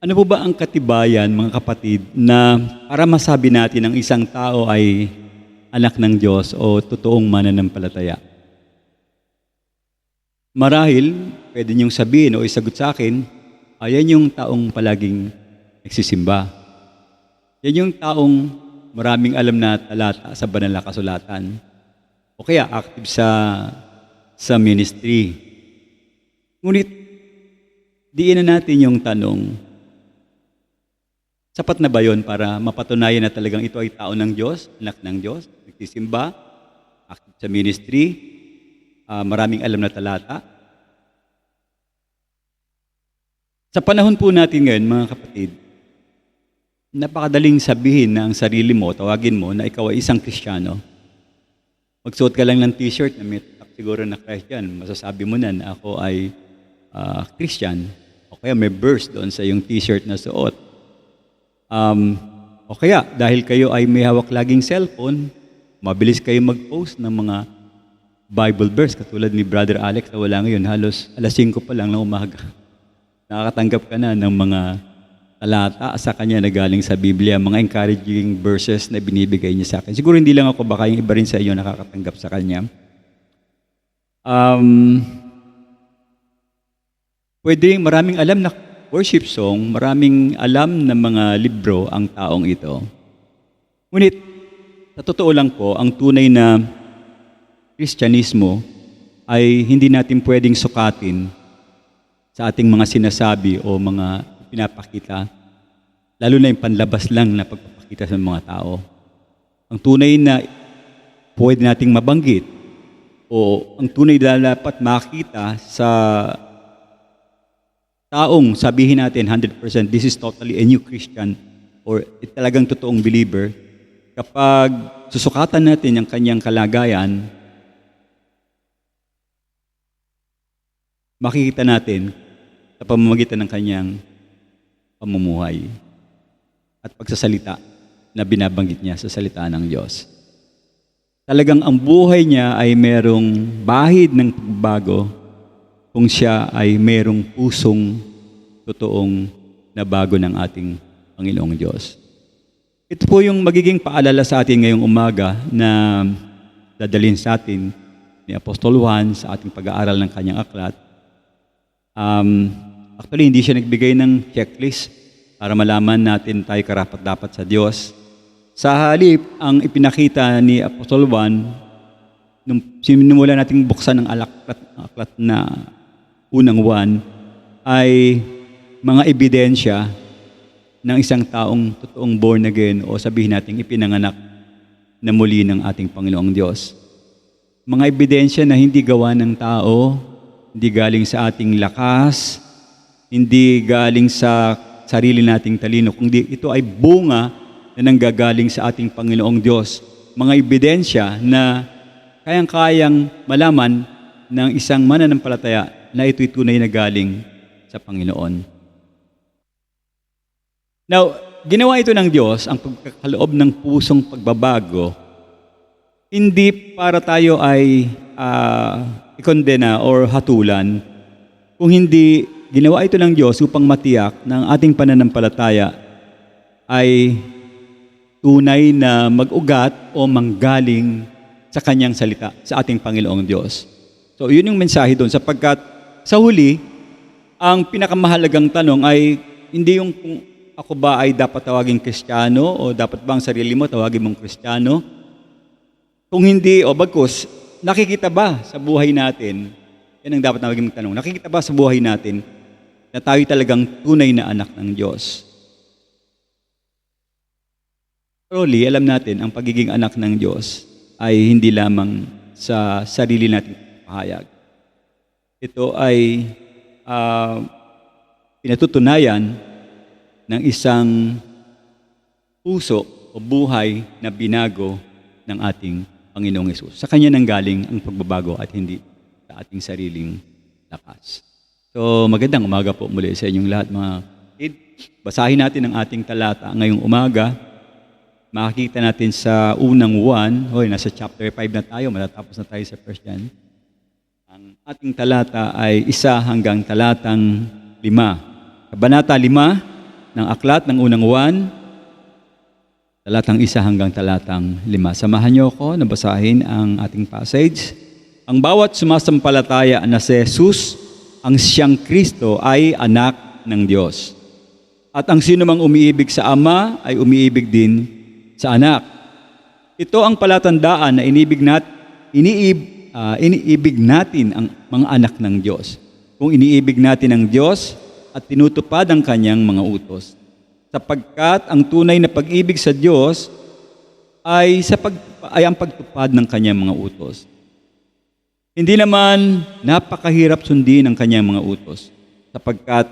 Ano po ba ang katibayan, mga kapatid, na para masabi natin ang isang tao ay anak ng Diyos o totoong mananampalataya? Marahil, pwede niyong sabihin o isagot sa akin, ayan yung taong palaging nagsisimba. Yan yung taong maraming alam na talata sa banal na kasulatan. O kaya active sa ministry. Ngunit, diin na natin yung tanong, sapat na ba yun para mapatunayan na talagang ito ay tao ng Diyos, anak ng Diyos, nagsisimba, active sa ministry, maraming alam na talata? Sa panahon po natin ngayon, mga kapatid, napakadaling sabihin na ang sarili mo, tawagin mo na ikaw ay isang Kristiyano. Magsuot ka lang ng t-shirt na may tatak siguro na Christian, masasabi mo na ako ay Christian. O kaya may verse doon sa yung t-shirt na suot. O kaya, dahil kayo ay may hawak laging cellphone, mabilis kayo mag-post ng mga Bible verse, katulad ni Brother Alex na wala ngayon, halos alas 5 pa lang ng umaga. Nakakatanggap ka na ng mga talata sa kanya na galing sa Biblia, mga encouraging verses na binibigay niya sa akin. Siguro hindi lang ako, baka yung iba rin sa inyo nakakatanggap sa kanya. Pwede maraming alam na worship song, maraming alam na mga libro ang taong ito. Ngunit, sa totoo lang po, ang tunay na Kristyanismo ay hindi natin pwedeng sukatin sa ating mga sinasabi o mga pinapakita, lalo na yung panlabas lang na pagpapakita sa mga tao. Ang tunay na pwede nating mabanggit o ang tunay na dapat makita sa taong sabihin natin 100% this is totally a new Christian or talagang totoong believer, kapag susukatan natin ang kanyang kalagayan, makikita natin sa pamamagitan ng kanyang pamumuhay at pagsasalita na binabanggit niya sa salita ng Diyos. Talagang ang buhay niya ay merong bahid ng pagbabago kung siya ay merong pusong totoong nabago ng ating Panginoong Diyos. Ito po yung magiging paalala sa atin ngayong umaga na dadalhin sa atin ni Apostol Juan sa ating pag-aaral ng kanyang aklat. Actually, hindi siya nagbigay ng checklist para malaman natin tayo karapat-dapat sa Diyos. Sa halip, ang ipinakita ni Apostol Juan, nung sinimula nating buksan ng aklat na unang Juan, ay mga ebidensya ng isang taong totoong born again o sabihin natin ipinanganak na muli ng ating Panginoong Diyos. Mga ebidensya na hindi gawa ng tao, hindi galing sa ating lakas, hindi galing sa sarili nating talino, kundi ito ay bunga na nanggagaling sa ating Panginoong Diyos. Mga ebidensya na kayang-kayang malaman ng isang mananampalataya na ito'y tunay na galing sa Panginoon. Now, ginawa ito ng Diyos, ang pagkakaloob ng pusong pagbabago, hindi para tayo ay ikondena or hatulan, kung hindi ginawa ito ng Diyos upang matiyak na ang ating pananampalataya ay tunay na mag-ugat o manggaling sa Kanyang salita, sa ating Panginoong Diyos. So, yun yung mensahe doon, sapagkat sa huli, ang pinakamahalagang tanong ay hindi yung kung ako ba ay dapat tawaging Kristiyano o dapat ba ang sarili mo tawagin mong Kristiyano. Kung hindi, o bagkus, nakikita ba sa buhay natin, yan ang dapat tawagin mong tanong, nakikita ba sa buhay natin na tayo talagang tunay na anak ng Diyos? Truly, alam natin, ang pagiging anak ng Diyos ay hindi lamang sa sarili nating pahayag. Ito ay pinatutunayan ng isang puso o buhay na binago ng ating Panginoong Hesus. Sa Kanya nanggaling ang pagbabago at hindi sa ating sariling lakas. So, magandang umaga po muli sa inyong lahat, mga kapatid. Basahin natin ang ating talata ngayong umaga. Makikita natin sa unang 1, nasa chapter 5 na tayo, matatapos na tayo sa 1 John. Ang ating talata ay 1 hanggang talatang 5. Kabanata 5, ng aklat ng unang Juan, talatang 1 hanggang talatang 5. Samahan niyo ako na basahin ang ating passage. Ang bawat sumasampalataya na si Jesus, ang siyang Kristo, ay anak ng Diyos. At ang sino mang umiibig sa Ama ay umiibig din sa Anak. Ito ang palatandaan na iniibig natin ang mga anak ng Diyos. Kung iniibig natin ang Diyos at tinutupad ang kanyang mga utos. Sapagkat ang tunay na pag-ibig sa Diyos ay ang pagtupad ng kanyang mga utos. Hindi naman napakahirap sundin ang kanyang mga utos, sapagkat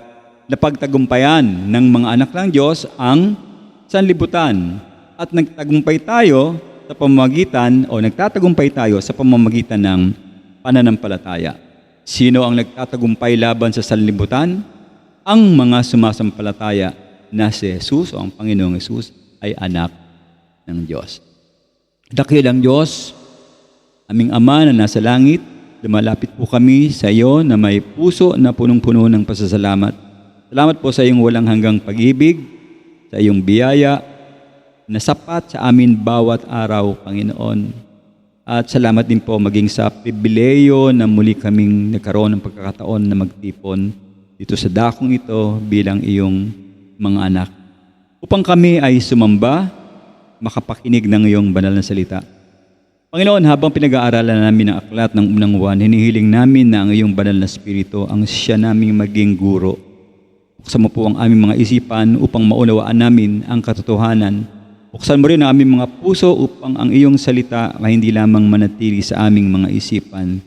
napagtagumpayan ng mga anak ng Diyos ang sanlibutan at nagtatagumpay tayo sa pamamagitan ng pananampalataya. Sino ang nagtatagumpay laban sa sanlibutan? Ang mga sumasampalataya na si Jesus o ang Panginoong Jesus ay anak ng Diyos. Dakil ang Diyos, aming Ama na nasa langit, lumalapit po kami sa iyo na may puso na punong-puno ng pasasalamat. Salamat po sa iyong walang hanggang pag-ibig, sa iyong biyaya, na sapat sa amin bawat araw, Panginoon. At salamat din po maging sa pribileyo na muli kaming nagkaroon ng pagkakataon na magtipon dito sa dakong ito bilang iyong mga anak. Upang kami ay sumamba, makapakinig ng iyong banal na salita. Panginoon, habang pinag-aaralan namin ang aklat ng unang Juan, hinihiling namin na ang iyong banal na spirito ang siya naming maging guro. Buksan mo po ang aming mga isipan upang maunawaan namin ang katotohanan. Buksan mo rin ang aming mga puso upang ang iyong salita ay hindi lamang manatili sa aming mga isipan,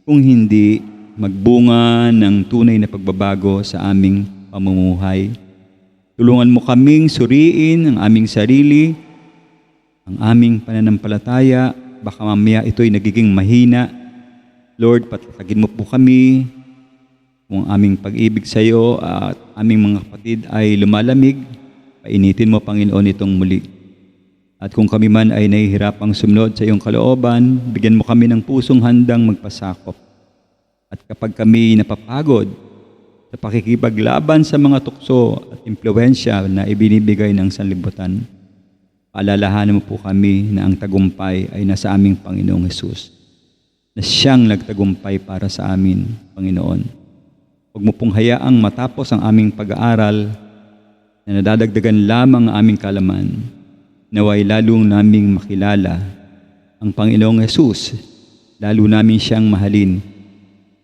kung hindi magbunga ng tunay na pagbabago sa aming pamumuhay. Tulungan mo kaming suriin ang aming sarili, ang aming pananampalataya. Baka mamaya ito'y nagiging mahina. Lord, patatagin mo po kami kung aming pag-ibig sa iyo at aming mga kapatid ay lumalamig. Painitin mo, Panginoon, itong muli. At kung kami man ay nahihirapang sumunod sa iyong kalooban, bigyan mo kami ng pusong handang magpasakop. At kapag kami napapagod sa pakikipaglaban sa mga tukso at impluwensya na ibinibigay ng sanlibutan, paalalahanan mo po kami na ang tagumpay ay nasa aming Panginoong Hesus, na siyang nagtagumpay para sa amin, Panginoon. Huwag mo pong hayaang matapos ang aming pag-aaral na nadadagdagan lamang ang aming kalaman, naway lalong naming makilala ang Panginoong Hesus, lalo namin siyang mahalin,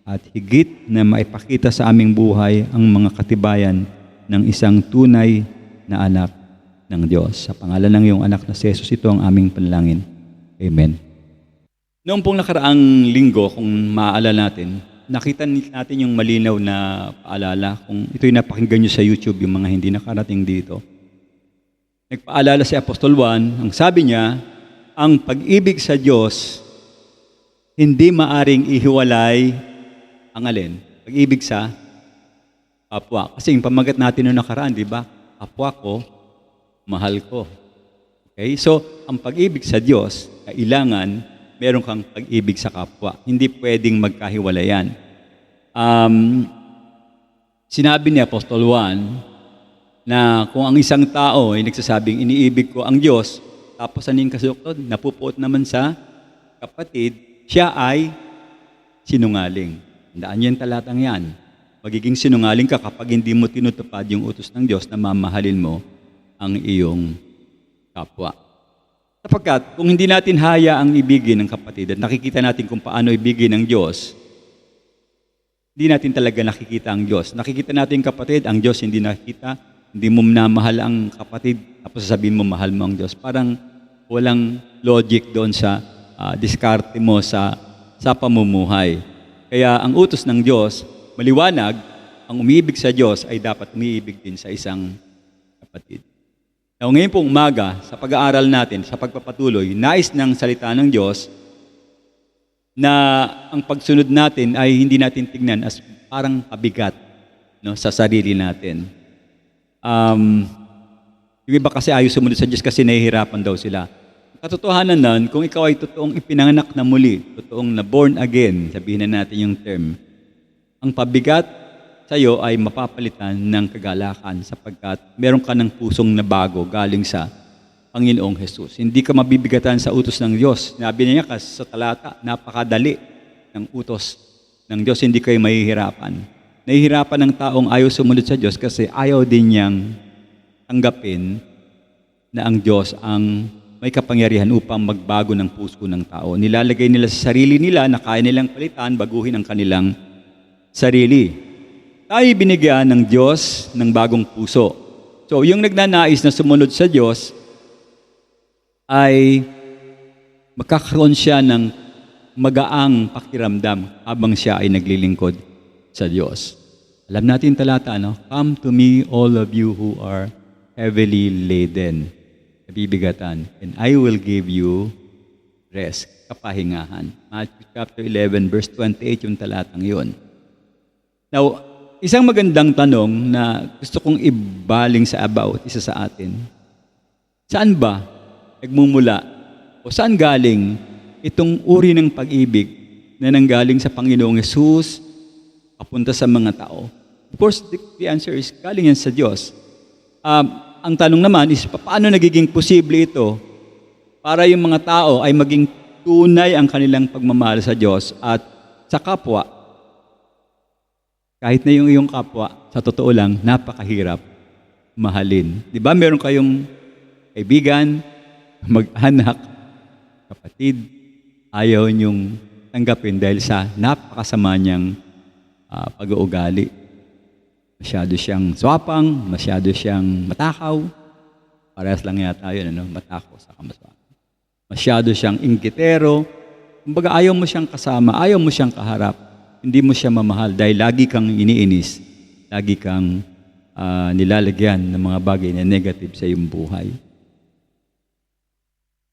at higit na maipakita sa aming buhay ang mga katibayan ng isang tunay na anak ng Diyos. Sa pangalan ng iyong anak na si Jesus, ito ang aming panalangin. Amen. Noong pong nakaraang linggo, kung maaalala natin, nakita natin yung malinaw na paalala. Kung ito'y napakinggan nyo sa YouTube, yung mga hindi nakarating dito. Nagpaalala si Apostol Juan, ang sabi niya, ang pag-ibig sa Diyos, hindi maaring ihiwalay ang alin? Pag-ibig sa kapwa. Kasi yung pamagat natin noong nakaraan, di ba? Kapwa ko, mahal ko. Okay? So, ang pag-ibig sa Diyos, kailangan meron kang pag-ibig sa kapwa. Hindi pwedeng magkahiwalayan. Sinabi ni Apostol Juan na kung ang isang tao ay nagsasabing iniibig ko ang Diyos, tapos aning kasukod, napupuot naman sa kapatid, siya ay sinungaling. Tandaan niyo yung talatang yan. Magiging sinungaling ka kapag hindi mo tinutupad yung utos ng Diyos na mamahalin mo ang iyong kapwa. Sapagkat kung hindi natin hayaang ibigin ng kapatid at nakikita natin kung paano ibigin ng Diyos, hindi natin talaga nakikita ang Diyos. Nakikita natin kapatid, ang Diyos hindi nakikita, hindi mo minamahal ang kapatid, tapos sasabihin mo mahal mo ang Diyos. Parang walang logic doon sa diskarte mo sa pamumuhay. Kaya ang utos ng Diyos, maliwanag, ang umiibig sa Diyos ay dapat umiibig din sa isang kapatid. Now, ngayon pong umaga, sa pag-aaral natin, sa pagpapatuloy, nais ng salita ng Diyos na ang pagsunod natin ay hindi natin tignan as parang pabigat, no, sa sarili natin. Yung iba kasi ayaw sumunod sa Diyos kasi nahihirapan daw sila. Katotohanan nun, kung ikaw ay totoong ipinanganak na muli, totoong na born again, sabihin na natin yung term, ang pabigat sa iyo ay mapapalitan ng kagalakan sapagkat meron ka ng pusong na bago galing sa Panginoong Hesus. Hindi ka mabibigatan sa utos ng Diyos. Sabi niya sa talata, napakadali ng utos ng Diyos, hindi kayo mahihirapan. Nahihirapan ng taong ayaw sumunod sa Diyos kasi ayaw din niyang tanggapin na ang Diyos ang may kapangyarihan upang magbago ng puso ng tao. Nilalagay nila sa sarili nila na kaya nilang palitan, baguhin ang kanilang sarili. Tayo binigyan ng Diyos ng bagong puso. So, yung nagnanais na sumunod sa Diyos ay magkakaroon siya ng magaang pakiramdam habang siya ay naglilingkod sa Diyos. Alam natin talata, no? Come to me, all of you who are heavily laden, nabibigatan, and I will give you rest, kapahingahan. Matthew chapter 11, verse 28, yung talatang yun. Now, isang magandang tanong na gusto kong ibaling sa about isa sa atin. Saan ba nagmumula o saan galing itong uri ng pag-ibig na nanggaling sa Panginoong Hesus papunta sa mga tao? Of course, the answer is galing yan sa Diyos. Ang tanong naman is, paano nagiging posible ito para yung mga tao ay maging tunay ang kanilang pagmamahal sa Diyos at sa kapwa? Kahit na yung iyong kapwa, sa totoo lang, napakahirap mahalin. Di ba meron kayong kaibigan, mag-anak, kapatid, ayaw niyong tanggapin dahil sa napakasama niyang pag-uugali. Masyado siyang swapang, masyado siyang matakaw. Parehas lang yata yun, matakaw sa kamaswapang. Masyado siyang inggitero. Kumbaga ayaw mo siyang kasama, ayaw mo siyang kaharap. Hindi mo siya mamahal dahil lagi kang iniinis, lagi kang nilalagyan ng mga bagay na negative sa iyong buhay.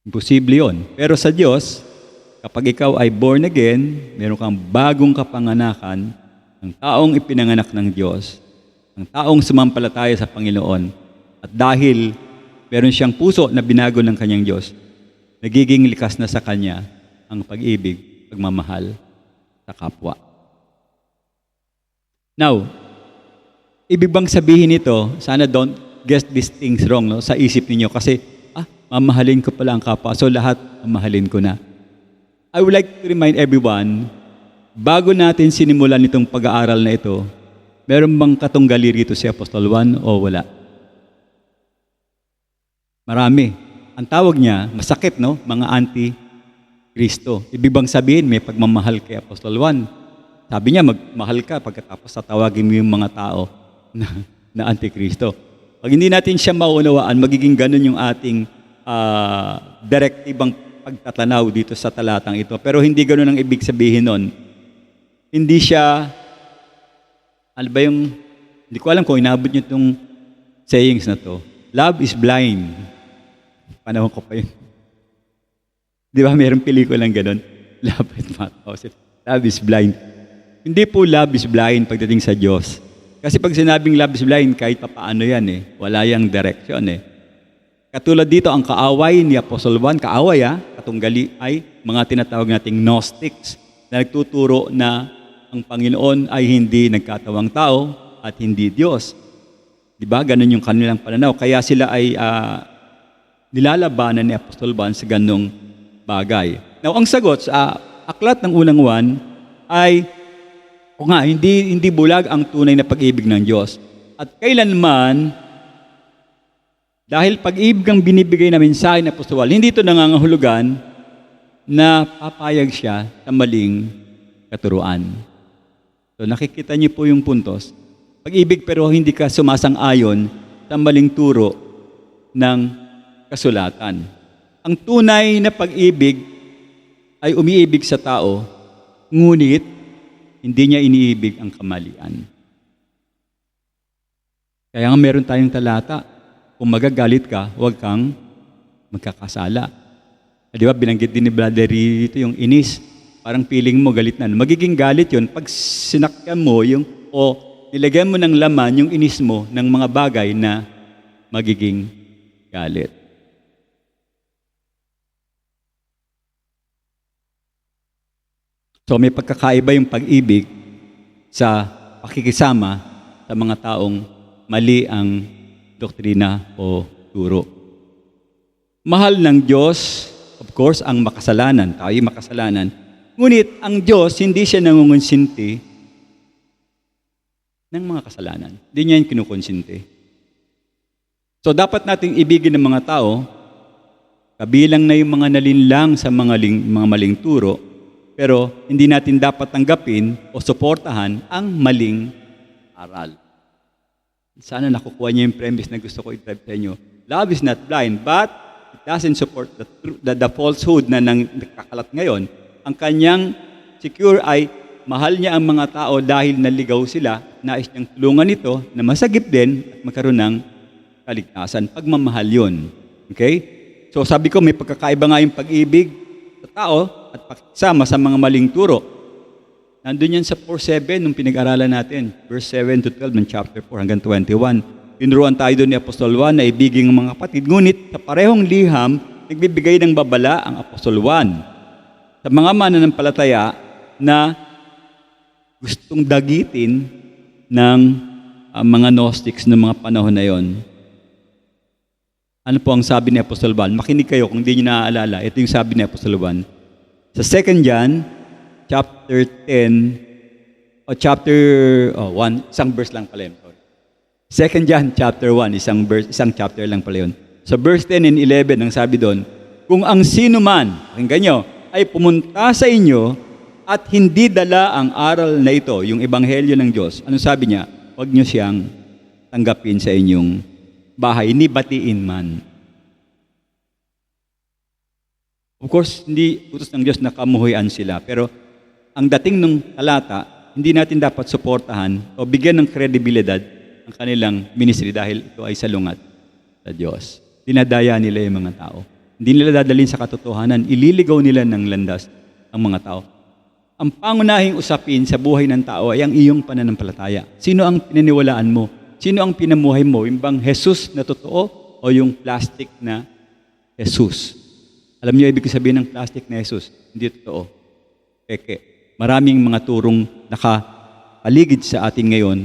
Imposible yun. Pero sa Diyos, kapag ikaw ay born again, meron kang bagong kapanganakan, ng taong ipinanganak ng Diyos, ng taong sumampalataya sa Panginoon, at dahil meron siyang puso na binago ng kanyang Diyos, nagiging likas na sa kanya ang pag-ibig, pagmamahal sa kapwa. Now, ibig bang sabihin ito, sana don't get these things wrong sa isip ninyo kasi, mamahalin ko pala ang kapwa, so lahat mamahalin ko na. I would like to remind everyone, bago natin sinimulan itong pag-aaral na ito, meron bang katunggali rito si Apostol Juan o wala? Marami. Ang tawag niya, masakit, no? Mga anti-Kristo. Ibig bang sabihin, may pagmamahal kay Apostol Juan? Sabi niya, magmahal ka pagkatapos tatawagin mo yung mga tao na anti-Kristo. Pag hindi natin siya maunawaan, magiging ganun yung ating direktibang pagtatanaw dito sa talatang ito. Pero hindi ganun ang ibig sabihin nun. Hindi siya, hindi ko alam kung inabot niyo itong sayings na to. Love is blind. Panahon ko pa yun. Di ba mayroong pelikulang ganun? Love is blind. Hindi po love is blind pagdating sa Diyos. Kasi pag sinabing love is blind, kahit papaano yan wala yang direction Katulad dito, ang kaaway ni Apostol Juan, katunggali ay mga tinatawag nating Gnostics na nagtuturo na ang Panginoon ay hindi nagkatawang tao at hindi Diyos. Di ba? Ganun yung kanilang pananaw. Kaya sila ay nilalabanan ni Apostol Juan sa ganung bagay. Now, ang sagot sa aklat ng unang Juan ay hindi bulag ang tunay na pag-ibig ng Diyos. At kailanman, dahil pag-ibig ang binibigay na mensahe ng Apostol Juan, hindi ito nangangahulugan na papayag siya sa maling katuruan. So nakikita niyo po yung puntos. Pag-ibig pero hindi ka sumasang-ayon sa maling turo ng kasulatan. Ang tunay na pag-ibig ay umiibig sa tao, ngunit hindi niya iniibig ang kamalian. Kaya nga meron tayong talata, kung magagalit ka, huwag kang magkakasala. Di ba, binanggit din ni Brother dito yung inis. Parang feeling mo galit na. Magiging galit yun pag sinakyan mo nilagyan mo ng laman yung inis mo ng mga bagay na magiging galit. So may pagkakaiba yung pag-ibig sa pakikisama sa mga taong mali ang doktrina o turo. Mahal ng Diyos, of course, ang makasalanan. Tayo makasalanan. Ngunit ang Diyos, hindi siya nangungonsinti ng mga kasalanan. Hindi niya yung kinukonsinti. So dapat nating ibigin ng mga tao, kabilang na yung mga nalinlang sa mga maling turo, pero hindi natin dapat tanggapin o suportahan ang maling aral. Sana nakukuha niyo yung premise na gusto ko i-drive sa inyo. Love is not blind, but it doesn't support the falsehood na nakakalat ngayon. Ang kanyang secure ay mahal niya ang mga tao dahil naligaw sila, nais niyang tulungan ito na masagip din at magkaroon ng kaligtasan. Pagmamahal yun. Okay? So sabi ko, may pagkakaiba nga yung pag-ibig sa tao at pakisama sa mga maling turo. Nandun yan sa 4:7 nung pinag-aralan natin. Verse 7 to 12 ng chapter 4 hanggang 21. Tinuruan tayo doon ni Apostol Juan na ibigin ng mga kapatid. Ngunit sa parehong liham, nagbibigay ng babala ang Apostol Juan sa mga mananampalataya na gustong dagitin ng mga Gnostics ng mga panahon na yon. Ano po ang sabi ni Apostol Juan? Makinig kayo kung hindi nyo naaalala. Ito yung sabi ni Apostol Juan. Sa 2 John, chapter 10, o chapter 1, isang verse lang pala yun. 2 John, chapter 1, isang chapter lang pala yun. Sa verse 10 and 11, ang sabi doon, kung ang sino man, pakinggan nyo, ay pumunta sa inyo at hindi dala ang aral na ito, yung ebanghelyo ng Diyos, anong sabi niya? Huwag nyo siyang tanggapin sa inyong bahay, ni batiin man. Of course, hindi utos ng Diyos na kamuhuyan sila, pero ang dating ng talata, hindi natin dapat suportahan o bigyan ng kredibilidad ang kanilang ministry dahil ito ay salungat sa Diyos. Dinadaya nila yung mga tao. Hindi nila dadalhin sa katotohanan, ililigaw nila ng landas ang mga tao. Ang pangunahing usapin sa buhay ng tao ay ang iyong pananampalataya. Sino ang pinaniwalaan mo? Sino ang pinamuhay mo? Yung bang Jesus na totoo o yung plastic na Jesus? Alam niyo ibig sabihin ng plastic na Jesus? Hindi totoo. Peke. Maraming mga turong nakapaligid sa atin ngayon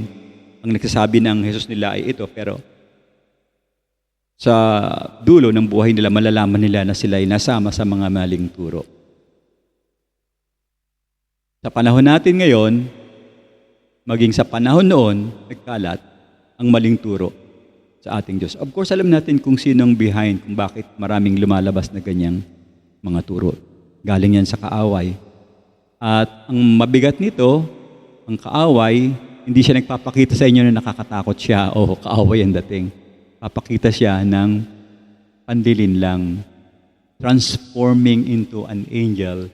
ang nagsasabi ng Jesus nila ay ito, pero sa dulo ng buhay nila, malalaman nila na sila ay nasama sa mga maling turo. Sa panahon natin ngayon, maging sa panahon noon, nagkalat ang maling turo sa ating Diyos. Of course, alam natin kung sinong behind, kung bakit maraming lumalabas na ganyang mga turo. Galing yan sa kaaway. At ang mabigat nito, ang kaaway, hindi siya nagpapakita sa inyo na nakakatakot siya o kaaway ang dating. Papakita siya ng pandilin lang, transforming into an angel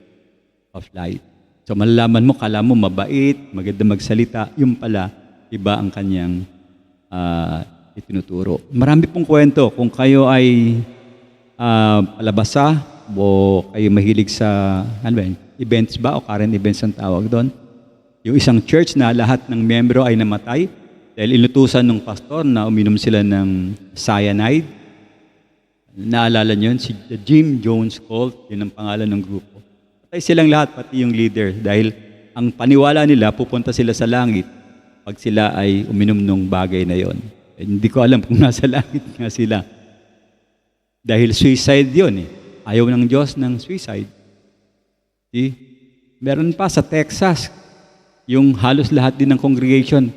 of light. So malalaman mo, kala mo mabait, maganda magsalita, yung pala, iba ang kanyang itinuturo. Marami pong kwento. Kung kayo ay palabasa o kayo mahilig sa events ba o current events ang tawag doon, yung isang church na lahat ng membro ay namatay dahil inutusan ng pastor na uminom sila ng cyanide. Naalala niyo yun? Si Jim Jones Cult, yun ang pangalan ng grupo. Patay silang lahat, pati yung leader, dahil ang paniwala nila, pupunta sila sa langit pag sila ay uminom ng bagay na yon. Hindi ko alam kung nasa langit nga sila. Dahil suicide yun eh. Ayaw ng Diyos ng suicide. See? Meron pa sa Texas, yung halos lahat din ng congregation,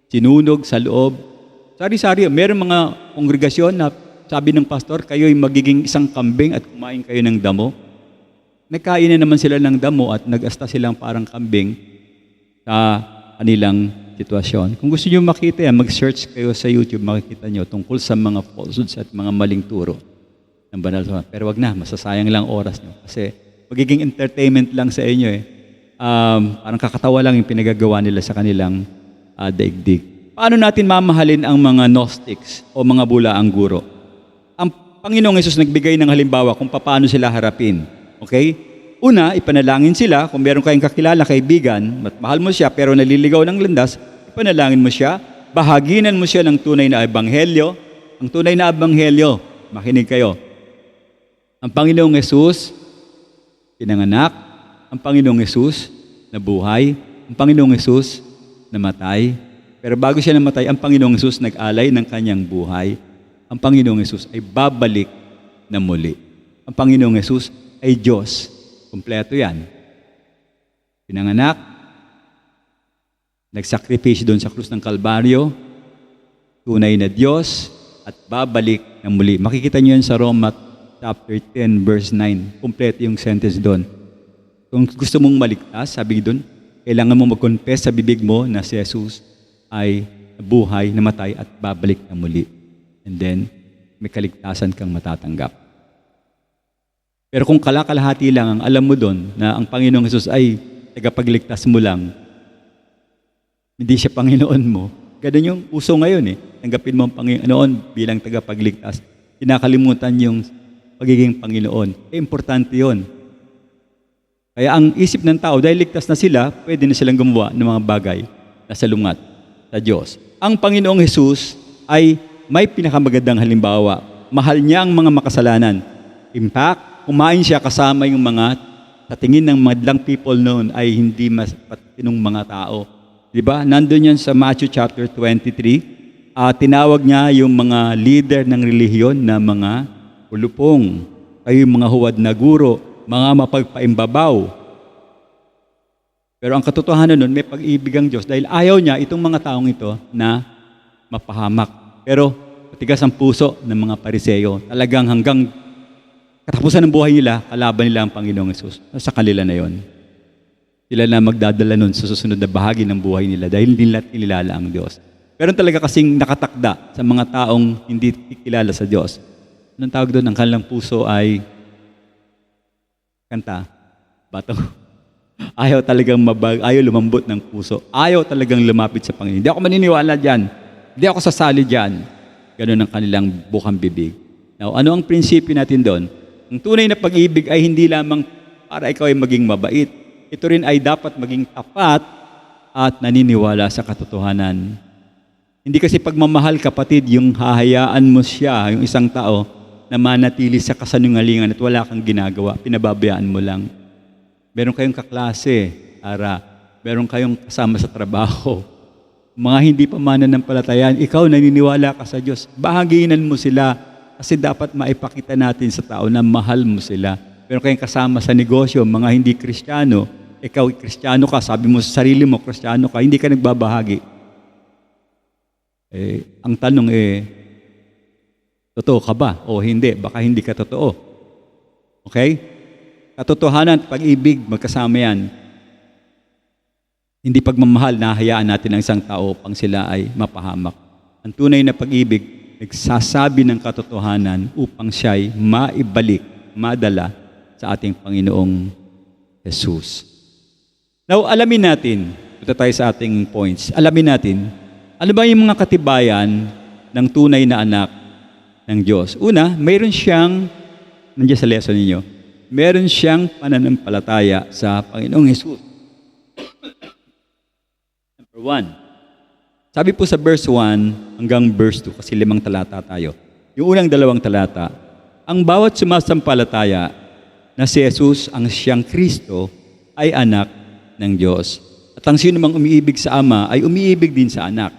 sinunog sa loob. Sari-sari, meron mga kongregasyon na sabi ng pastor, kayo'y magiging isang kambing at kumain kayo ng damo. Nagkain na naman sila ng damo at nag-asta silang parang kambing sa kanilang sitwasyon. Kung gusto nyo makita yan, mag-search kayo sa YouTube, makikita nyo tungkol sa mga falsehoods at mga maling turo ng banal. Pero wag na, masasayang lang oras nyo. Kasi magiging entertainment lang sa inyo eh. Parang kakatawa lang yung pinagagawa nila sa kanilang daigdig. Paano natin mamahalin ang mga Gnostics o mga bulaang guro? Ang Panginoong Hesus nagbigay ng halimbawa kung paano sila harapin. Okay? Una, ipanalangin sila. Kung meron kayong kakilala, kaibigan, mahal mo siya pero naliligaw ng landas, ipanalangin mo siya, bahaginan mo siya ng tunay na ebanghelyo. Ang tunay na ebanghelyo, makinig kayo. Ang Panginoong Hesus, pinanganak. Ang Panginoong Hesus, nabuhay. Ang Panginoong Hesus, namatay. Pero bago siya namatay, ang Panginoong Hesus nag-alay ng kanyang buhay. Ang Panginoong Hesus ay babalik na muli. Ang Panginoong Hesus ay Diyos. Kumpleto yan. Pinanganak, nagsakripisyo doon sa krus ng Kalbaryo, tunay na Diyos, at babalik na muli. Makikita niyo yan sa Roma chapter 10, verse 9. Kumpleto yung sentence doon. Kung gusto mong maligtas, sabi doon, kailangan mo mag-confess sa bibig mo na si Jesus ay buhay, namatay, at babalik na muli. And then, may kaligtasan kang matatanggap. Pero kung kalakalahati lang ang alam mo doon na ang Panginoong Hesus ay tagapagligtas mo lang, hindi siya Panginoon mo, ganun yung uso ngayon eh. Tanggapin mo ang Panginoon bilang tagapagligtas. Kinakalimutan yung pagiging Panginoon. Importante yon. Kaya ang isip ng tao, dahil ligtas na sila, pwede na silang gumawa ng mga bagay na salungat sa Diyos. Ang Panginoong Hesus ay may pinakamagandang halimbawa. Mahal niya ang mga makasalanan. In fact, kumain siya kasama yung mga, sa tingin ng madlang people noon ay hindi mas patinong mga tao. Diba? Nandun yan sa Matthew chapter 23. Tinawag niya yung mga leader ng relihiyon na mga ulupong, kayo yung mga huwad na guro, mga mapagpaimbabaw. Pero ang katotohanan nun, may pag-ibig ang Diyos dahil ayaw niya itong mga taong ito na mapahamak. Pero matigas ang puso ng mga Pariseyo. Talagang hanggang katapusan ng buhay nila, kalaban nila ang Panginoong Hesus. Sa kanila na yon. Sila na magdadala nun sa susunod na bahagi ng buhay nila dahil hindi nila kilala ang Diyos. Pero talaga kasing nakatakda sa mga taong hindi kilala sa Diyos. Anong tawag doon? Ang kanilang puso ay kanta, bato. Ayaw talagang ayaw lumambot ng puso. Ayaw talagang lumapit sa Panginoon. Hindi ako maniniwala dyan. Hindi ako sasali dyan. Ganun ang kanilang bukang bibig. Now, ano ang prinsipyo natin doon? Ang tunay na pag-ibig ay hindi lamang para ikaw ay maging mabait. Ito rin ay dapat maging tapat at naniniwala sa katotohanan. Hindi kasi pagmamahal, kapatid, yung hahayaan mo siya, yung isang tao, na manatili sa kasanungalingan at wala kang ginagawa, pinababayaan mo lang. Meron kayong kaklase, meron kayong kasama sa trabaho, mga hindi pa mananampalatayaan, ikaw naniniwala ka sa Diyos, bahaginan mo sila kasi dapat maipakita natin sa tao na mahal mo sila. Meron kayong kasama sa negosyo, mga hindi Kristiyano, ikaw Kristiyano ka, sabi mo sa sarili mo Kristiyano ka, hindi ka nagbabahagi. Ang tanong totoo ka ba o hindi? Baka hindi ka totoo. Okay? Katotohanan at pag-ibig, magkasama yan. Hindi pagmamahal na hayaan natin ang isang tao pang sila ay mapahamak. Ang tunay na pag-ibig, nagsasabi ng katotohanan upang siya'y maibalik, madala sa ating Panginoong Jesus. Now, alamin natin, punta tayo sa ating points, alamin natin, ano ba yung mga katibayan ng tunay na anak ng Diyos? Una, mayroon siyang, nandiyan sa lesson ninyo, mayroon siyang pananampalataya sa Panginoong Jesus. Number 1. Sabi po sa verse 1 hanggang verse 2, kasi 5 talata tayo. Yung unang 2 talata, ang bawat sumasampalataya na si Jesus ang siyang Kristo ay anak ng Diyos. At ang sino mang umiibig sa Ama ay umiibig din sa anak.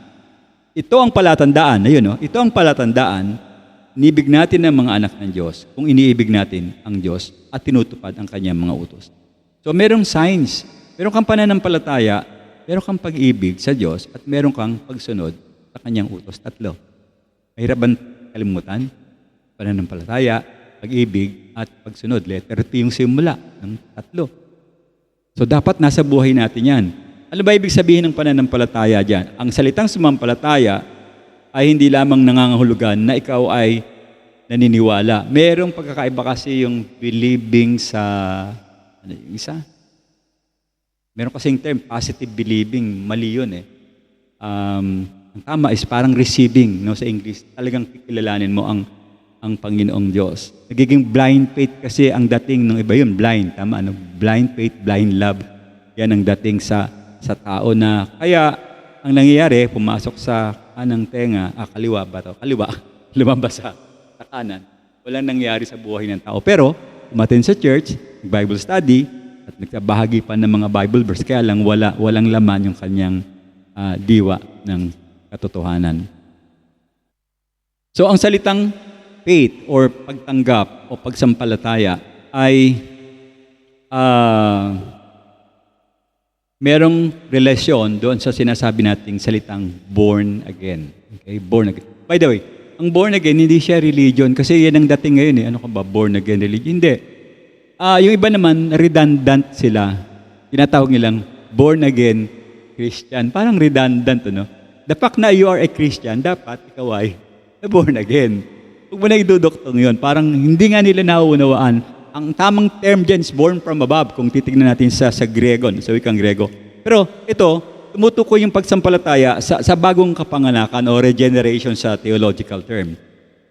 Ito ang palatandaan, ito ang palatandaan. Inibig natin ang mga anak ng Diyos kung iniibig natin ang Diyos at tinutupad ang kanyang mga utos. So merong signs, meron kang pananampalataya, meron kang pag-ibig sa Diyos at meron kang pagsunod sa kanyang utos. 3. Mahirap ba kalimutan? Pananampalataya, pag-ibig at pagsunod. Letter T yung simula ng 3. So dapat nasa buhay natin yan. Ano ba ibig sabihin ng pananampalataya dyan? Ang salitang sumampalataya ay hindi lamang nangangahulugan na ikaw ay naniniwala. Merong pagkakaiba kasi yung believing sa, yung isa? Meron kasing term, positive believing, mali yun Ang tama is parang receiving, sa English. Talagang kikilalanin mo ang Panginoong Diyos. Nagiging blind faith kasi ang dating ng iba yun, blind, tama, blind faith, blind love. Yan ang dating sa tao na, kaya ang nangyayari, pumasok sa kanang tenga, kaliwa ba ito? Kaliwa, lumabas sa kanan. Walang nangyari sa buhay ng tao. Pero, umattend sa church, Bible study, at nagbahagi pa ng mga Bible verse, kaya lang walang laman yung kanyang diwa ng katotohanan. So ang salitang faith or pagtanggap o pagsampalataya ay merong relasyon doon sa sinasabi nating salitang born again. Okay? Born again. By the way, ang born again, hindi siya religion kasi yan ang dating ngayon eh. Ano ka ba, born again religion? Hindi. Yung iba naman, redundant sila. Tinatawag nilang born again Christian. Parang redundant, ano? The fact na you are a Christian, dapat ikaw ay born again. Huwag mo na iduduktong yun. Parang hindi nga nila nauunawaan. Ang tamang term dyan is born from above, kung titignan natin sa Grego, sa wikang Grego. Pero ito, tumutukoy yung pagsampalataya sa bagong kapanganakan o regeneration sa theological term.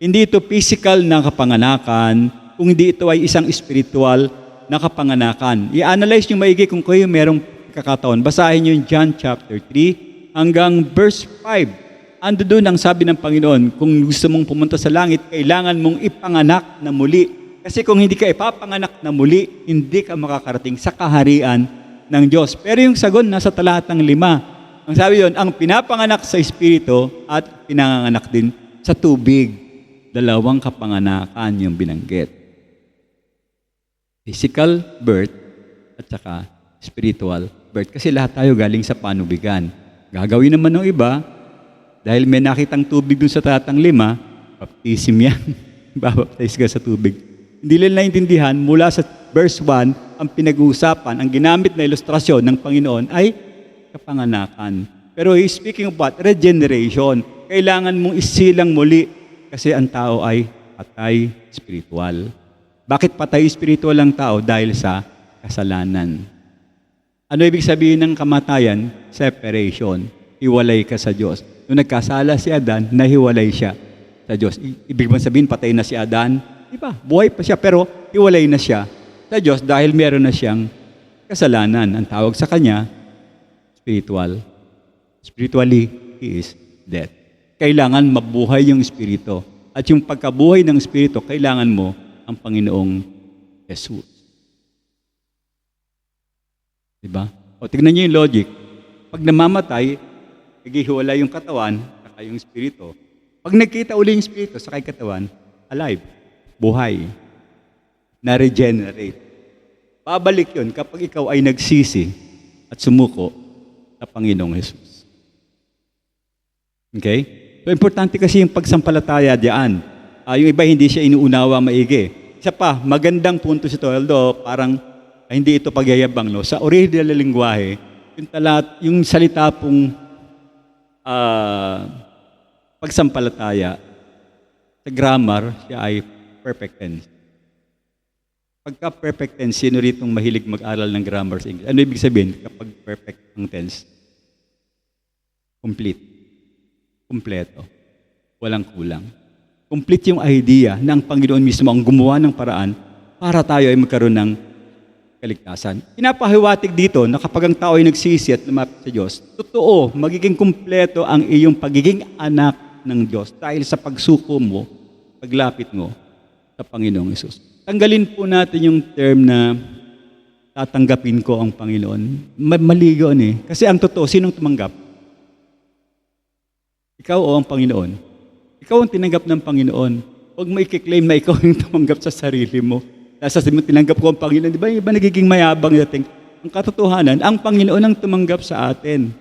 Hindi ito physical na kapanganakan, kung hindi ito ay isang spiritual na kapanganakan. I-analyze nyo maigi kung kayo merong kakataon. Basahin nyo yung John chapter 3 hanggang verse 5. Ando doon ang sabi ng Panginoon, kung gusto mong pumunta sa langit, kailangan mong ipanganak na muli. Kasi kung hindi ka ipapanganak na muli, hindi ka makakarating sa kaharian ng Diyos. Pero yung sagon nasa talatang 5. Ang sabi yun, ang pinapanganak sa Espiritu at pinanganak din sa tubig. Dalawang kapanganakan yung binanggit. Physical birth at saka spiritual birth. Kasi lahat tayo galing sa panubigan. Gagawin naman ng iba, dahil may nakitang tubig dun sa talatang 5, baptism yan. Babaptize ka sa tubig. Hindi nila naintindihan, mula sa verse 1, ang pinag-uusapan, ang ginamit na ilustrasyon ng Panginoon ay kapanganakan. Pero speaking of what? Regeneration. Kailangan mong isilang muli kasi ang tao ay patay spiritual. Bakit patay spiritual ang tao? Dahil sa kasalanan. Ano ibig sabihin ng kamatayan? Separation. Hiwalay ka sa Diyos. Nung nagkasala si Adan, nahiwalay siya sa Diyos. Ibig sabihin, patay na si Adan? Diba? Buhay pa siya, pero hiwalay na siya sa Diyos dahil meron na siyang kasalanan. Ang tawag sa kanya, spiritual. Spiritually, he is dead. Kailangan mabuhay yung Espiritu. At yung pagkabuhay ng Espiritu, kailangan mo ang Panginoong Jesus. Diba? O tignan niyo yung logic. Pag namamatay, naghihiwalay yung katawan, saka yung Espiritu. Pag nagkita uli yung Espiritu, saka yung katawan, alive. Buhay, na-regenerate. Babalik yun kapag ikaw ay nagsisi at sumuko sa Panginoong Jesus. Okay? So, importante kasi yung pagsampalataya diyan. Yung iba hindi siya inuunawa maigi. Isa pa, magandang punto ito, although parang hindi ito pagyayabang. No? Sa original na lingwahe, yung salita pong pagsampalataya, sa grammar, siya ay perfect tense. Pagka perfect tense, sino ritong mahilig mag-aral ng grammar sa English? Ano ibig sabihin kapag perfect ang tense? Complete. Kompleto. Walang kulang. Complete yung idea na ang Panginoon mismo ang gumawa ng paraan para tayo ay magkaroon ng kaligtasan. Pinapahiwatig dito na kapag ang tao ay nagsisi at lumapit sa Diyos, totoo, magiging kumpleto ang iyong pagiging anak ng Diyos dahil sa pagsuko mo, paglapit mo sa Panginoong Hesus. Tanggalin po natin yung term na tatanggapin ko ang Panginoon. Mali yun eh. Kasi ang totoo, sinong tumanggap? Ikaw o ang Panginoon? Ikaw ang tinanggap ng Panginoon. Huwag mo i-claim na ikaw yung tumanggap sa sarili mo. Sasabihin mo, tinanggap ko ang Panginoon. Di ba nagiging mayabang dating? Ang katotohanan, ang Panginoon ang tumanggap sa atin.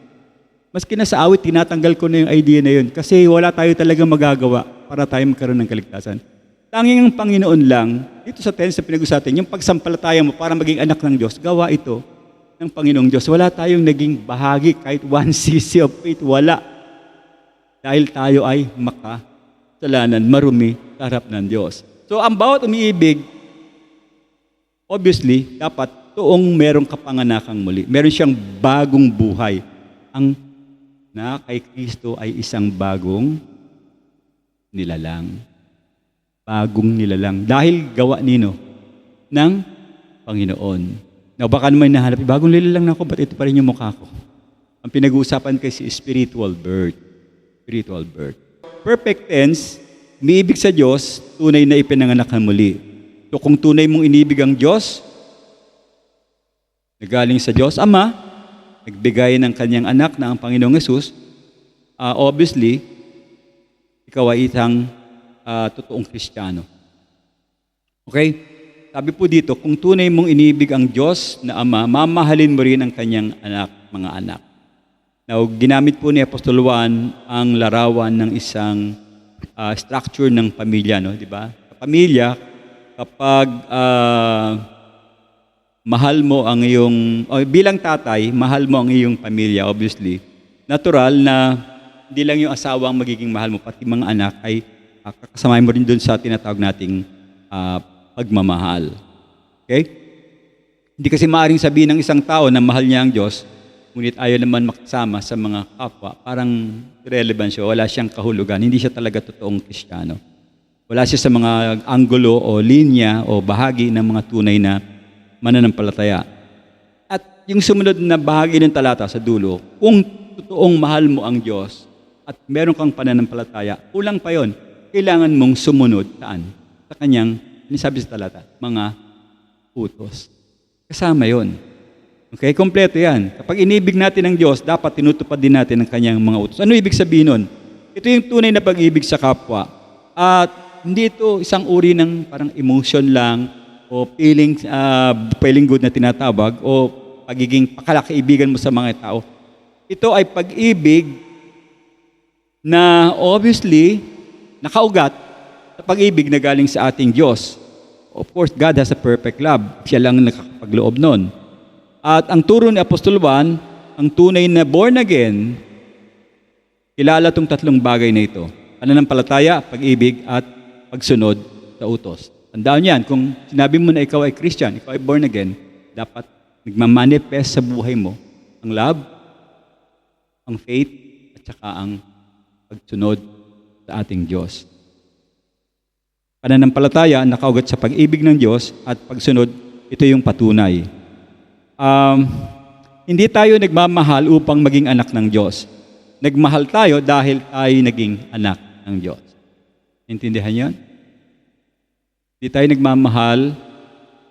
Maski na sa awit, tinatanggal ko na yung idea na yun. Kasi wala tayo talaga magagawa para tayo magkaroon ng kaligtasan. Tanging ang Panginoon lang, dito sa tense na pinag-usatin, yung pagsampalataya mo para maging anak ng Diyos, gawa ito ng Panginoong Diyos. Wala tayong naging bahagi, kahit 1 cc of faith, wala. Dahil tayo ay makasalanan, marumi sa harap ng Diyos. So, ang bawat umiibig, obviously, dapat toong merong kapanganakang muli. Meron siyang bagong buhay. Ang na kay Kristo ay isang bagong nilalang. Bagong nilalang. Dahil gawa nino ng Panginoon. Now, baka naman nahanap, bagong nilalang na ako, ba't ito pa rin yung mukha ko? Ang pinag-uusapan kasi spiritual birth. Spiritual birth. Perfect tense, umiibig sa Diyos, tunay na ipinanganak na muli. So kung tunay mong inibig ang Diyos, nagaling sa Diyos Ama, nagbigay ng kanyang anak na ang Panginoong Hesus, obviously, ikaw ay isang totoong Kristiyano. Okay? Sabi po dito, kung tunay mong inibig ang Diyos na Ama, mamahalin mo rin ang kanyang anak, mga anak. Now, ginamit po ni Apostol Juan ang larawan ng isang structure ng pamilya, no? Di ba? Sa pamilya, kapag mahal mo ang iyong, bilang tatay, mahal mo ang iyong pamilya, obviously. Natural na hindi lang yung asawa ang magiging mahal mo, pati mga anak ay kakasamahin mo rin dun sa tinatawag nating pagmamahal. Okay? Hindi kasi maaaring sabihin ng isang tao na mahal niya ang Diyos, ngunit ayaw naman makasama sa mga kapwa, parang irrelevant siya, wala siyang kahulugan, hindi siya talaga totoong Kristiyano. Wala siya sa mga anggulo o linya o bahagi ng mga tunay na mananampalataya. At yung sumunod na bahagi ng talata sa dulo, kung totoong mahal mo ang Diyos at meron kang pananampalataya, kulang pa yon. Kailangan mong sumunod saan? Sa kanyang, sabi sa talata, mga utos. Kasama yon. Okay, kompleto yan. Kapag inibig natin ang Diyos, dapat tinutupad din natin ang kanyang mga utos. Ano ibig sabihin nun? Ito yung tunay na pag-ibig sa kapwa. At hindi ito isang uri ng parang emotion lang o feeling good na tinatawag o pagiging pakalakaibigan mo sa mga tao. Ito ay pag-ibig na obviously nakaugat sa pag-ibig na galing sa ating Diyos. Of course, God has a perfect love. Siya lang nakakapagloob nun. At ang turo ni Apostol Juan, ang tunay na born again, kilala itong tatlong bagay na ito. Pananampalataya, pag-ibig, at pagsunod sa utos. Tandaan yan, kung sinabi mo na ikaw ay Christian, ikaw ay born again, dapat nagmamanifest sa buhay mo ang love, ang faith, at saka ang pagsunod sa ating Diyos. Pananampalataya, nakaugat sa pag-ibig ng Diyos, at pagsunod, ito yung patunay. Hindi tayo nagmamahal upang maging anak ng Diyos. Nagmahal tayo dahil tayo naging anak ng Diyos. Intindihan yan? Hindi tayo nagmamahal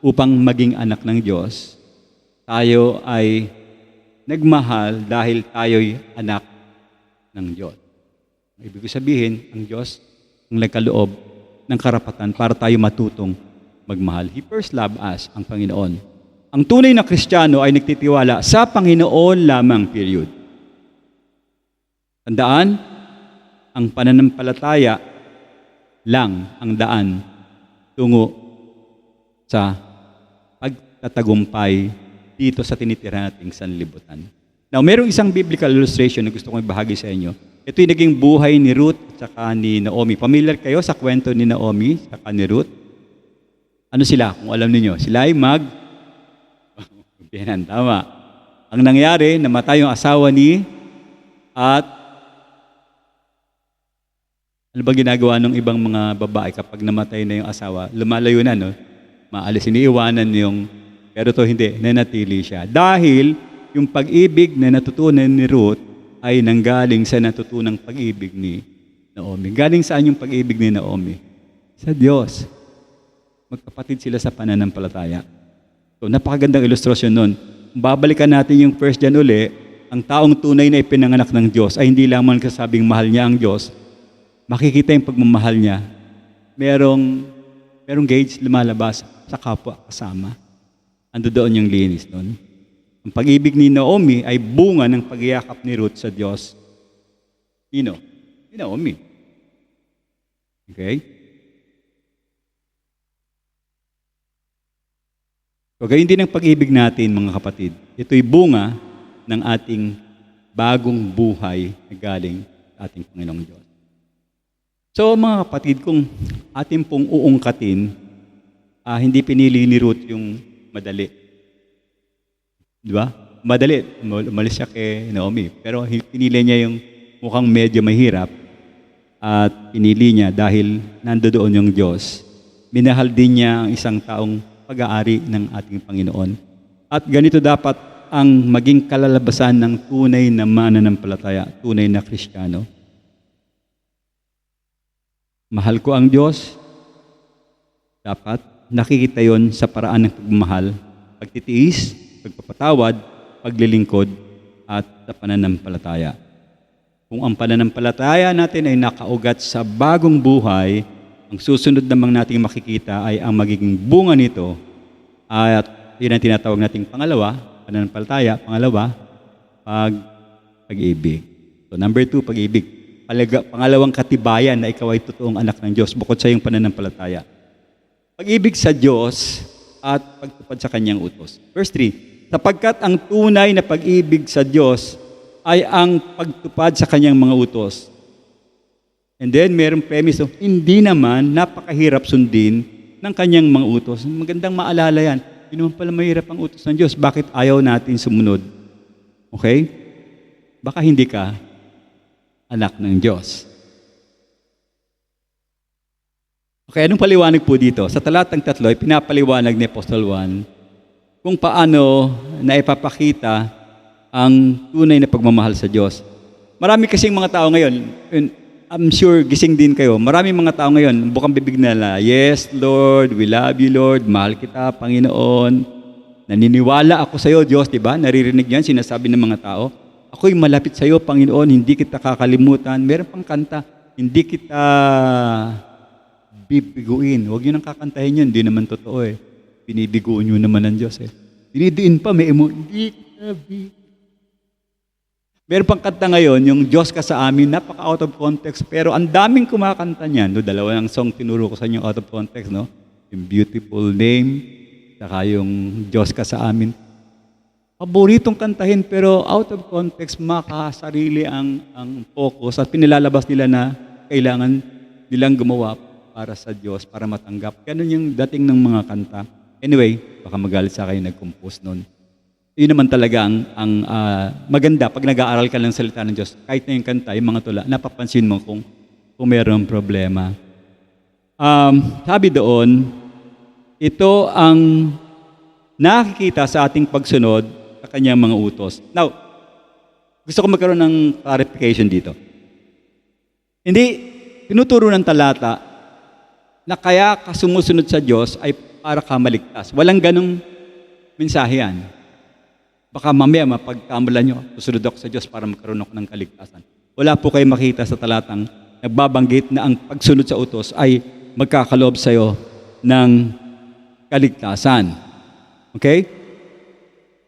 upang maging anak ng Diyos. Tayo ay nagmahal dahil tayo'y anak ng Diyos. Ibig sabihin, ang Diyos ang nagkaloob ng karapatan para tayo matutong magmahal. He first loved us, ang Panginoon. Ang tunay na Kristiyano ay nagtitiwala sa Panginoon lamang, period. Tandaan, ang pananampalataya lang ang daan tungo sa pagtatagumpay dito sa tinitira nating sanlibutan. Now, merong isang biblical illustration na gusto kong ibahagi sa inyo. Ito yung naging buhay ni Ruth at saka ni Naomi. Familiar kayo sa kwento ni Naomi at saka ni Ruth? Ano sila, kung alam niyo? Sila ay Yan, tama. Ang nangyari, namatay yung asawa at ano ba ginagawa ng ibang mga babae kapag namatay na yung asawa? Lumalayo na, no? Maalis, iniiwanan yung, pero to hindi, nanatili siya. Dahil yung pag-ibig na natutunan ni Ruth ay nanggaling sa natutunang pag-ibig ni Naomi. Galing saan yung pag-ibig ni Naomi? Sa Diyos. Magkapatid sila sa pananampalataya. So, napakagandang ilustrasyon nun. Babalikan natin yung 1 John uli, ang taong tunay na ipinanganak ng Diyos ay hindi lamang kasabing mahal niya ang Diyos. Makikita yung pagmamahal niya. Merong gauge lumalabas sa kapwa kasama. Ando doon yung linis nun. Ang pag-ibig ni Naomi ay bunga ng pagyakap ni Ruth sa Diyos. Ni Naomi. Okay? So, gayon din ang pag-ibig natin, mga kapatid. Ito'y bunga ng ating bagong buhay na galing sa ating Panginoong Diyos. So, mga kapatid, kung ating pong uungkatin, hindi pinili ni Ruth yung madali. Di ba? Madali. Umalis siya kay Naomi. Pero pinili niya yung mukhang medyo mahirap at pinili niya dahil nandoon yung Diyos. Minahal din niya ang isang taong pag-aari ng ating Panginoon. At ganito dapat ang maging kalalabasan ng tunay na mananampalataya, tunay na Kristiyano. Mahal ko ang Diyos, dapat nakikita yon sa paraan ng pagmamahal, pagtitiis, pagpapatawad, paglilingkod, at sa pananampalataya. Kung ang pananampalataya natin ay nakaugat sa bagong buhay, ang susunod namang nating makikita ay ang magiging bunga nito at yun ang tinatawag nating pangalawa, pananampalataya. Pangalawa, pag-ibig. So number 2, pag-ibig. Pangalawang katibayan na ikaw ay totoong anak ng Diyos bukod sa iyong pananampalataya. Pag-ibig sa Diyos at pagtupad sa Kanyang utos. Verse 3, sapagkat ang tunay na pag-ibig sa Diyos ay ang pagtupad sa Kanyang mga utos. And then, mayroong premise, hindi naman napakahirap sundin ng Kanyang mga utos. Magandang maalala yan. Hindi naman pala mahirap ang utos ng Diyos. Bakit ayaw natin sumunod? Okay? Baka hindi ka anak ng Diyos. Okay, anong paliwanag po dito? Sa talatang 3, pinapaliwanag ni Apostle Juan kung paano naipapakita ang tunay na pagmamahal sa Diyos. Marami kasing mga tao ngayon, I'm sure gising din kayo, marami mga tao ngayon, bukang bibig nila, yes, Lord, we love you, Lord, mahal kita, Panginoon, naniniwala ako sa iyo, Diyos, diba? Naririnig yan, sinasabi ng mga tao, ako'y malapit sa iyo, Panginoon, hindi kita kakalimutan. Meron pang kanta, hindi kita bibiguin. Huwag nyo nang kakantahin yun, hindi naman totoo eh. Binibiguin nyo naman ng Diyos eh. Dinidiin pa, may hindi kita bibiguin. Meron pang kanta ngayon, yung Diyos ka sa amin, napaka out of context, pero ang daming kumakanta niyan. No, dalawa ng song tinuro ko sa inyo out of context, no? Yung Beautiful Name, saka yung Diyos ka sa amin. Paboritong kantahin, pero out of context, makasarili ang focus at pinilalabas nila na kailangan nilang gumawa para sa Diyos, para matanggap. Ganun yung dating ng mga kanta. Anyway, baka magalit sa kayo nag-compose nun. Yun naman talaga ang maganda pag nag-aaral ka ng salita ng Diyos. Kahit na yung kanta, yung mga tula, napapansin mo kung mayroong problema. Sabi doon, ito ang nakikita sa ating pagsunod sa Kanyang mga utos. Now, gusto ko magkaroon ng clarification dito. Hindi, tinuturo ng talata na kaya ka sumusunod sa Diyos ay para ka maligtas. Walang ganong mensahe yan. Baka mamaya mapagkamalan nyo, susunod ako sa Diyos para magkaroon ako ng kaligtasan. Wala po kayo makita sa talatang nagbabanggit na ang pagsunod sa utos ay magkakaloob sa iyo ng kaligtasan. Okay?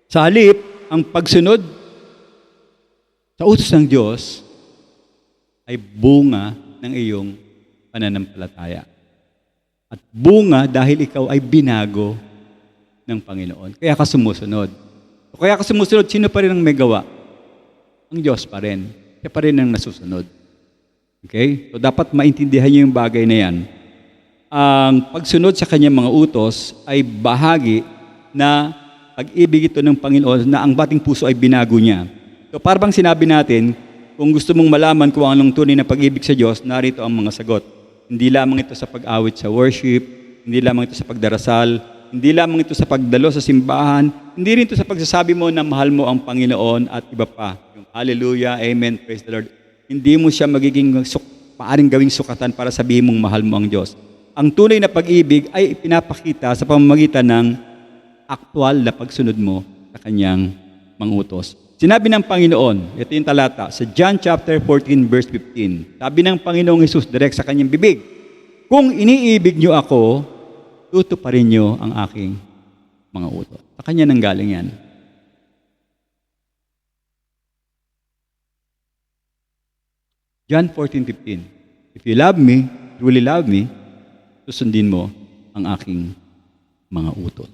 Sa halip, ang pagsunod sa utos ng Diyos ay bunga ng iyong pananampalataya. At bunga dahil ikaw ay binago ng Panginoon. Kaya ka sumusunod. Kaya ka sumusunod, sino pa rin ang may gawa? Ang Diyos pa rin. Siya pa rin ang nasusunod. Okay? So dapat maintindihan niyo yung bagay na yan. Ang pagsunod sa Kanyang mga utos ay bahagi na pag-ibig ito ng Panginoon na ang bating puso ay binago niya. So parang sinabi natin, kung gusto mong malaman kung anong tunay na pag-ibig sa Diyos, narito ang mga sagot. Hindi lamang ito sa pag-awit sa worship, hindi lamang ito sa pagdarasal, hindi lamang ito sa pagdalo sa simbahan, hindi rin ito sa pagsasabi mo na mahal mo ang Panginoon at iba pa. Yung hallelujah, amen, praise the Lord. Hindi mo siya magiging paaring gawing sukatan para sabihin mong mahal mo ang Diyos. Ang tunay na pag-ibig ay ipinapakita sa pamamagitan ng aktual na pagsunod mo sa Kanyang mga utos. Sinabi ng Panginoon, ito yung talata, sa John chapter 14 verse 15. Sabi ng Panginoong Hesus direct sa Kanyang bibig, kung iniibig niyo ako, tutuparin niyo ang aking mga utos. Sa Kanya nang galing yan. John 14:15. If you love me, truly love me, susundin mo ang aking mga utos.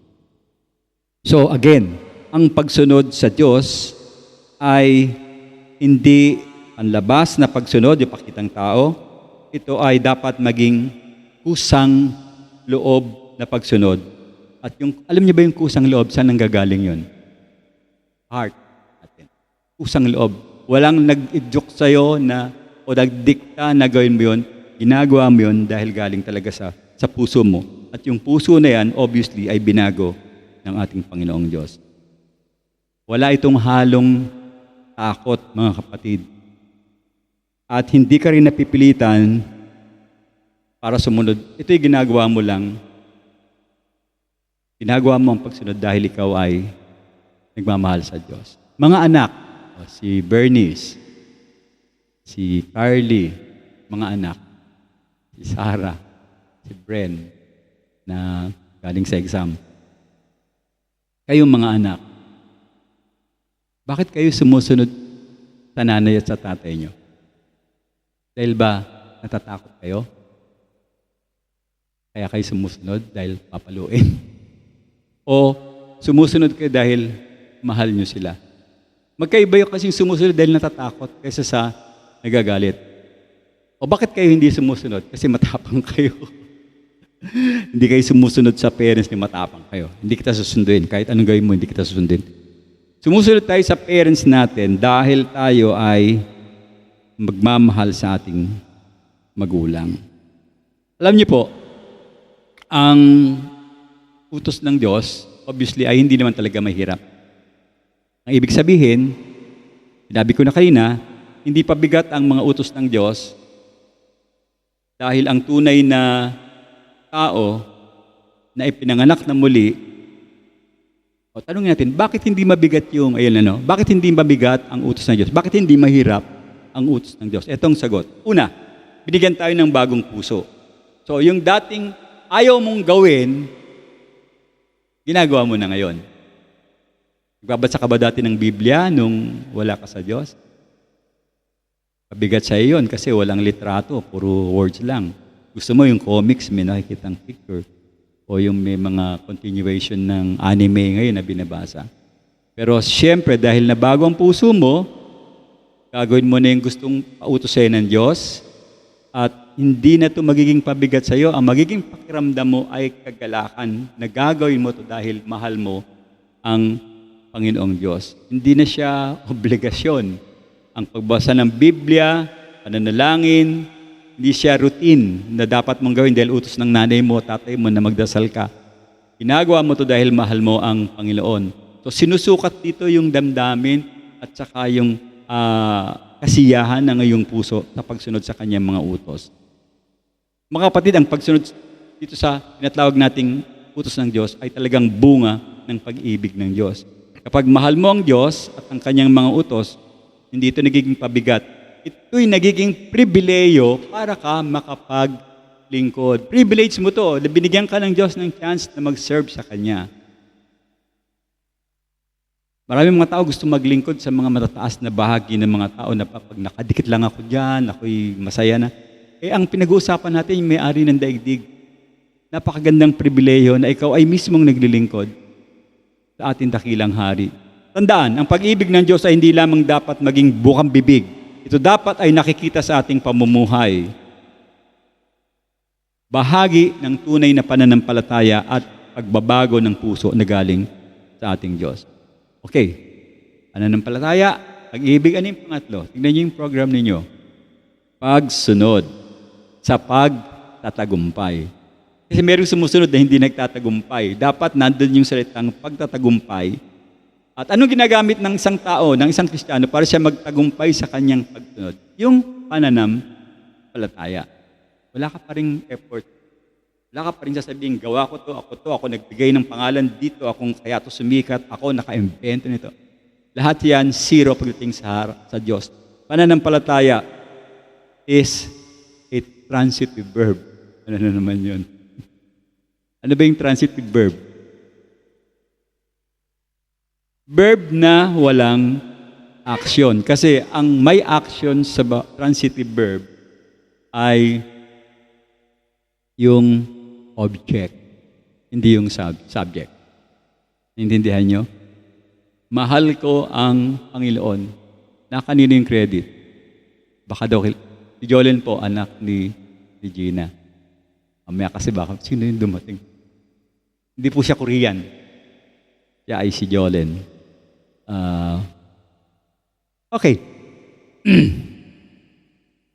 So again, ang pagsunod sa Diyos ay hindi ang labas na pagsunod, yung pakitang tao. Ito ay dapat maging kusang loob na pagsunod. At yung, alam niyo ba yung kusang loob, saan nanggagaling yun? Heart natin. Kusang loob. Walang nag-idyok sa'yo na, o nagdikta na gawin mo yun, ginagawa mo yun dahil galing talaga sa puso mo. At yung puso na yan, obviously, ay binago ng ating Panginoong Diyos. Wala itong halong takot, mga kapatid. At hindi ka rin napipilitan para sumunod. Ito'y ginagawa mo lang. Ginagawa mo ang pagsunod dahil ikaw ay nagmamahal sa Diyos. Mga anak, O, si Bernice, si Carly, mga anak, si Sarah, si Bren, na galing sa exam. Kayong mga anak, bakit kayo sumusunod sa nanay at sa tatay nyo? Dahil ba natatakot kayo? Kaya kayo sumusunod dahil papaluin? O sumusunod kayo dahil mahal nyo sila? Magkaiba yung kasing sumusunod dahil natatakot kaysa sa nagagalit. O bakit kayo hindi sumusunod? Kasi matapang kayo. Hindi kayo sumusunod sa parents ni matapang kayo. Hindi kita susunduin. Kahit anong gawin mo, hindi kita susundin. Sumusunod tayo sa parents natin dahil tayo ay magmamahal sa ating magulang. Alam niyo po, ang utos ng Diyos, obviously, ay hindi naman talaga mahirap. Ang ibig sabihin, sinabi ko na kanina, hindi pabigat ang mga utos ng Diyos dahil ang tunay na tao na ipinanganak na muli, o tanongin natin, bakit hindi mabigat yung, bakit hindi mabigat ang utos ng Diyos? Bakit hindi mahirap ang utos ng Diyos? Ito ang sagot. Una, binigyan tayo ng bagong puso. So, yung dating ayaw mong gawin, ginagawa mo na ngayon. Nagbabasa ka ba dati ng Biblia nung wala ka sa Diyos? Mabigat sa iyon kasi walang litrato, puro words lang. Gusto mo yung comics, may nakikitang picture. O yung may mga continuation ng anime ngayon na binabasa. Pero siyempre, dahil nabago ang puso mo, gagawin mo na yung gustong pautos sa'yo ng Diyos, at hindi na ito magiging pabigat sa iyo. Ang magiging pakiramdam mo ay kagalakan na gagawin mo ito dahil mahal mo ang Panginoong Diyos. Hindi na siya obligasyon. Ang pagbasa ng Biblia, pananalangin, hindi siya routine na dapat mong gawin dahil utos ng nanay mo, tatay mo na magdasal ka. Ginagawa mo ito dahil mahal mo ang Panginoon. So sinusukat dito yung damdamin at saka yung kasiyahan ng iyong puso sa pagsunod sa kanyang mga utos. Mga kapatid, ang pagsunod dito sa tinatawag nating utos ng Diyos ay talagang bunga ng pag-ibig ng Diyos. Kapag mahal mo ang Diyos at ang kanyang mga utos, hindi ito nagiging pabigat. Ito'y nagiging pribileyo para ka makapaglingkod. Privilege mo to. Binigyan ka ng Diyos ng chance na mag-serve sa Kanya. Maraming mga tao gusto maglingkod sa mga matataas na bahagi ng mga tao na pag nakadikit lang ako dyan, ako'y masaya na. Ang pinag-uusapan natin yung may-ari ng daigdig. Napakagandang pribileyo na ikaw ay mismong naglilingkod sa ating dakilang hari. Tandaan, ang pag-ibig ng Diyos ay hindi lamang dapat maging bukang bibig. Ito dapat ay nakikita sa ating pamumuhay. Bahagi ng tunay na pananampalataya at pagbabago ng puso na galing sa ating Diyos. Okay, pananampalataya, pag-ibig, ano yung pangatlo? Tignan niyo yung program ninyo. Pagsunod sa pagtatagumpay. Kasi merong sumusunod na hindi nagtatagumpay. Dapat nandun yung salitang pagtatagumpay. At anong ginagamit ng isang tao, ng isang Kristiyano para siya magtagumpay sa kanyang pagsunod? Yung pananampalataya. Wala ka pa ring effort. Wala ka pa rin sasabihin, gawa ko to, ako nagbigay ng pangalan dito, kaya to sumikat, ako naka-invento nito. Lahat yan, zero pagdating sa Diyos. Pananampalataya is a transitive verb. Ano na naman yun? Ano ba yung transitive verb? Verb na walang action. Kasi ang may action sa transitive verb ay yung object, hindi yung subject. Naintindihan nyo? Mahal ko ang Panginoon. Na kanino yung credit? Baka daw, si Jolene po, anak ni Gina. Mamaya kasi baka, sino yung dumating? Hindi po siya Korean. Siya ay si Jolene. Okay.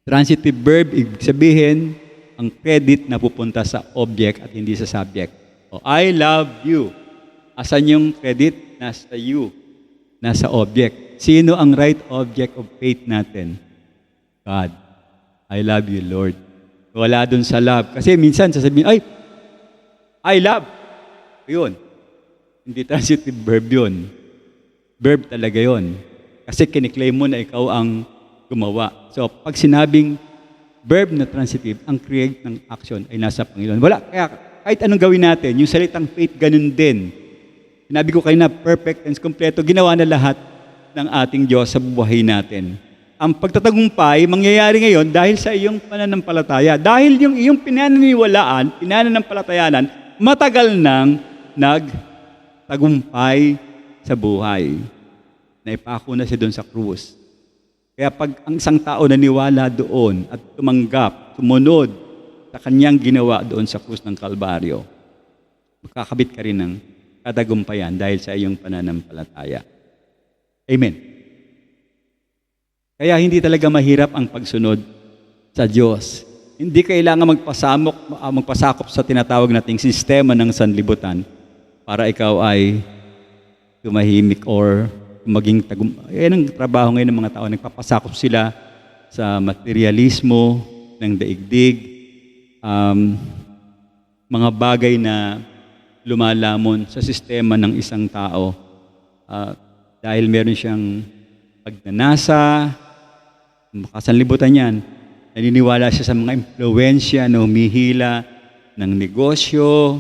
Transitive verb, ibig sabihin, ang credit na pupunta sa object at hindi sa subject. I love you. Asan yung credit? Nasa you. Nasa object. Sino ang right object of faith natin? God. I love you, Lord. Wala dun sa love. Kasi minsan sasabihin, I love. Yun. Hindi transitive verb yun. Verb talaga yun. Kasi kiniklaim mo na ikaw ang gumawa. So, pag sinabing verb na transitive, ang create ng action ay nasa Panginoon. Wala, kaya kahit anong gawin natin, yung salitang faith, ganun din. Sinabi ko kayo na perfect and kompleto, ginawa na lahat ng ating Diyos sa buhay natin. Ang pagtatagumpay, mangyayari ngayon dahil sa iyong pananampalataya. Dahil yung iyong pananampalatayanan, matagal nang nagtagumpay sa buhay. Naipako na siya doon sa krus. Kaya pag ang isang tao naniwala doon at tumanggap, sumunod sa kanyang ginawa doon sa krus ng Kalbaryo, magkakabit ka rin ng katagumpayan dahil sa iyong pananampalataya. Amen. Kaya hindi talaga mahirap ang pagsunod sa Diyos. Hindi kailangan magpasakop sa tinatawag nating sistema ng sanlibutan para ikaw ay tumahimik or maging yan ang trabaho ngayon ng mga tao. Nagpapasakop sila sa materialismo ng daigdig, mga bagay na lumalamon sa sistema ng isang tao dahil meron siyang pagnanasa, makasanlibutan yan, naniniwala siya sa mga impluwensya na humihila ng negosyo,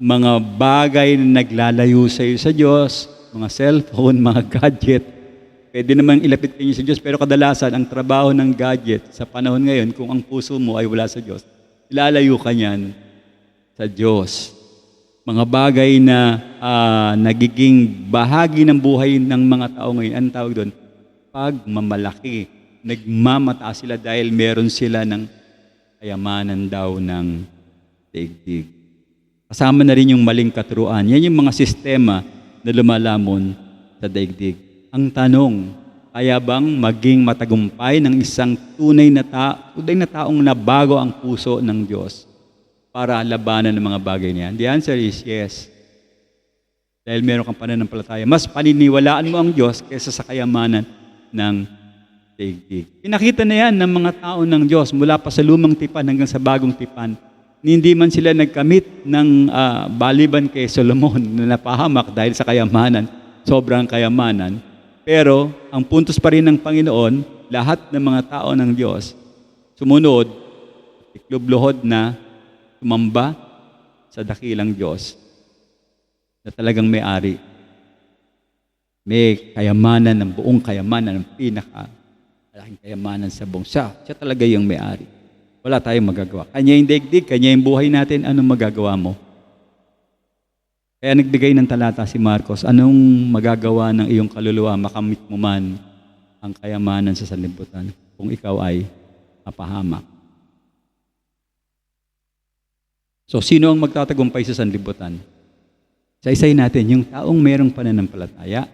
mga bagay na naglalayo sa iyo sa Diyos, mga cellphone, mga gadget. Pwede namang ilapit kayo sa Diyos, pero kadalasan ang trabaho ng gadget sa panahon ngayon, kung ang puso mo ay wala sa Diyos, ilalayo ka niyan sa Diyos. Mga bagay na nagiging bahagi ng buhay ng mga tao ngayon, ang tawag doon, pagmamalaki. Nagmamataas sila dahil meron sila ng kayamanan daw ng daigdig. Kasama na rin yung maling katuruan. Yan yung mga sistema na lumalamon sa daigdig. Ang tanong, kaya bang maging matagumpay ng isang tunay na taong nabago ang puso ng Diyos para labanan ng mga bagay niyan? The answer is yes. Dahil meron kang pananampalataya. Mas paniniwalaan mo ang Diyos kaysa sa kayamanan ng daigdig. Pinakita na yan ng mga tao ng Diyos mula pa sa lumang tipan hanggang sa bagong tipan. Hindi man sila nagkamit ng baliban kay Solomon na napahamak dahil sa kayamanan, sobrang kayamanan. Pero ang puntos pa rin ng Panginoon, lahat ng mga tao ng Diyos, sumunod, iklubluhod na tumamba sa dakilang Diyos na talagang may-ari. May kayamanan ng buong kayamanan, ng malaking kayamanan sa buong siya. Siya talaga yung may-ari. Wala tayong magagawa. Kanya yung daigdig, kanya yung buhay natin, anong magagawa mo? Kaya nagbigay ng talata si Marcos, anong magagawa ng iyong kaluluwa makamit mo man ang kayamanan sa sanlibutan kung ikaw ay mapahamak? So, sino ang magtatagumpay sa sanlibutan? Sa isay natin, yung taong merong pananampalataya,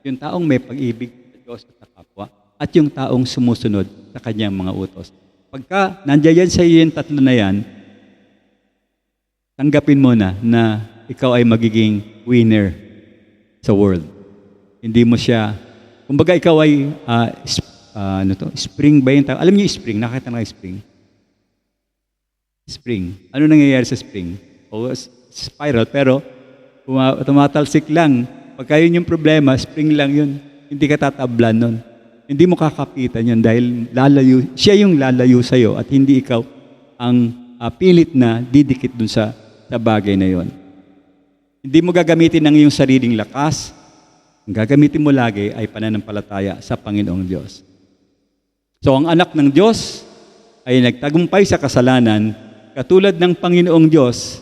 yung taong may pag-ibig sa Diyos at sa kapwa, at yung taong sumusunod sa kanyang mga utos. Pagka nandiyan sa iyo yung tatlo na yan, tanggapin mo na ikaw ay magiging winner sa world. Hindi mo siya, kumbaga ikaw ay, spring ba yung tawag? Alam niyo spring, nakita na spring? Spring. Ano nangyayari sa spring? O spiral, pero tumatalsik lang. Pagka yun yung problema, spring lang yun. Hindi ka tatablan nun. Hindi mo kakapitan yun dahil siya yung lalayo sa'yo at hindi ikaw ang pilit na didikit dun sa bagay na yon. Hindi mo gagamitin ng iyong sariling lakas. Ang gagamitin mo lagi ay pananampalataya sa Panginoong Diyos. So ang anak ng Diyos ay nagtagumpay sa kasalanan katulad ng Panginoong Diyos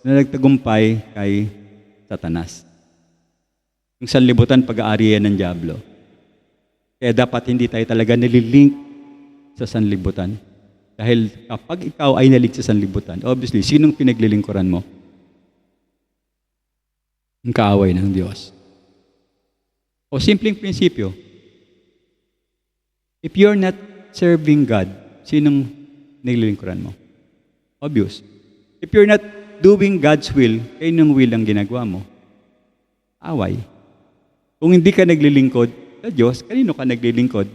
na nagtagumpay kay Satanas. Yung sanlibutan pag-aarihan ng Diablo. Kaya dapat hindi tayo talaga nililink sa sanlibutan. Dahil kapag ikaw ay nalink sa sanlibutan, obviously, sinong pinaglilingkuran mo? Ang kaaway ng Diyos. O simpleng prinsipyo, if you're not serving God, sinong nililingkuran mo? Obvious. If you're not doing God's will, kaninong will ang ginagawa mo? Away. Kung hindi ka naglilingkod sa Diyos, kanino ka naglilingkod?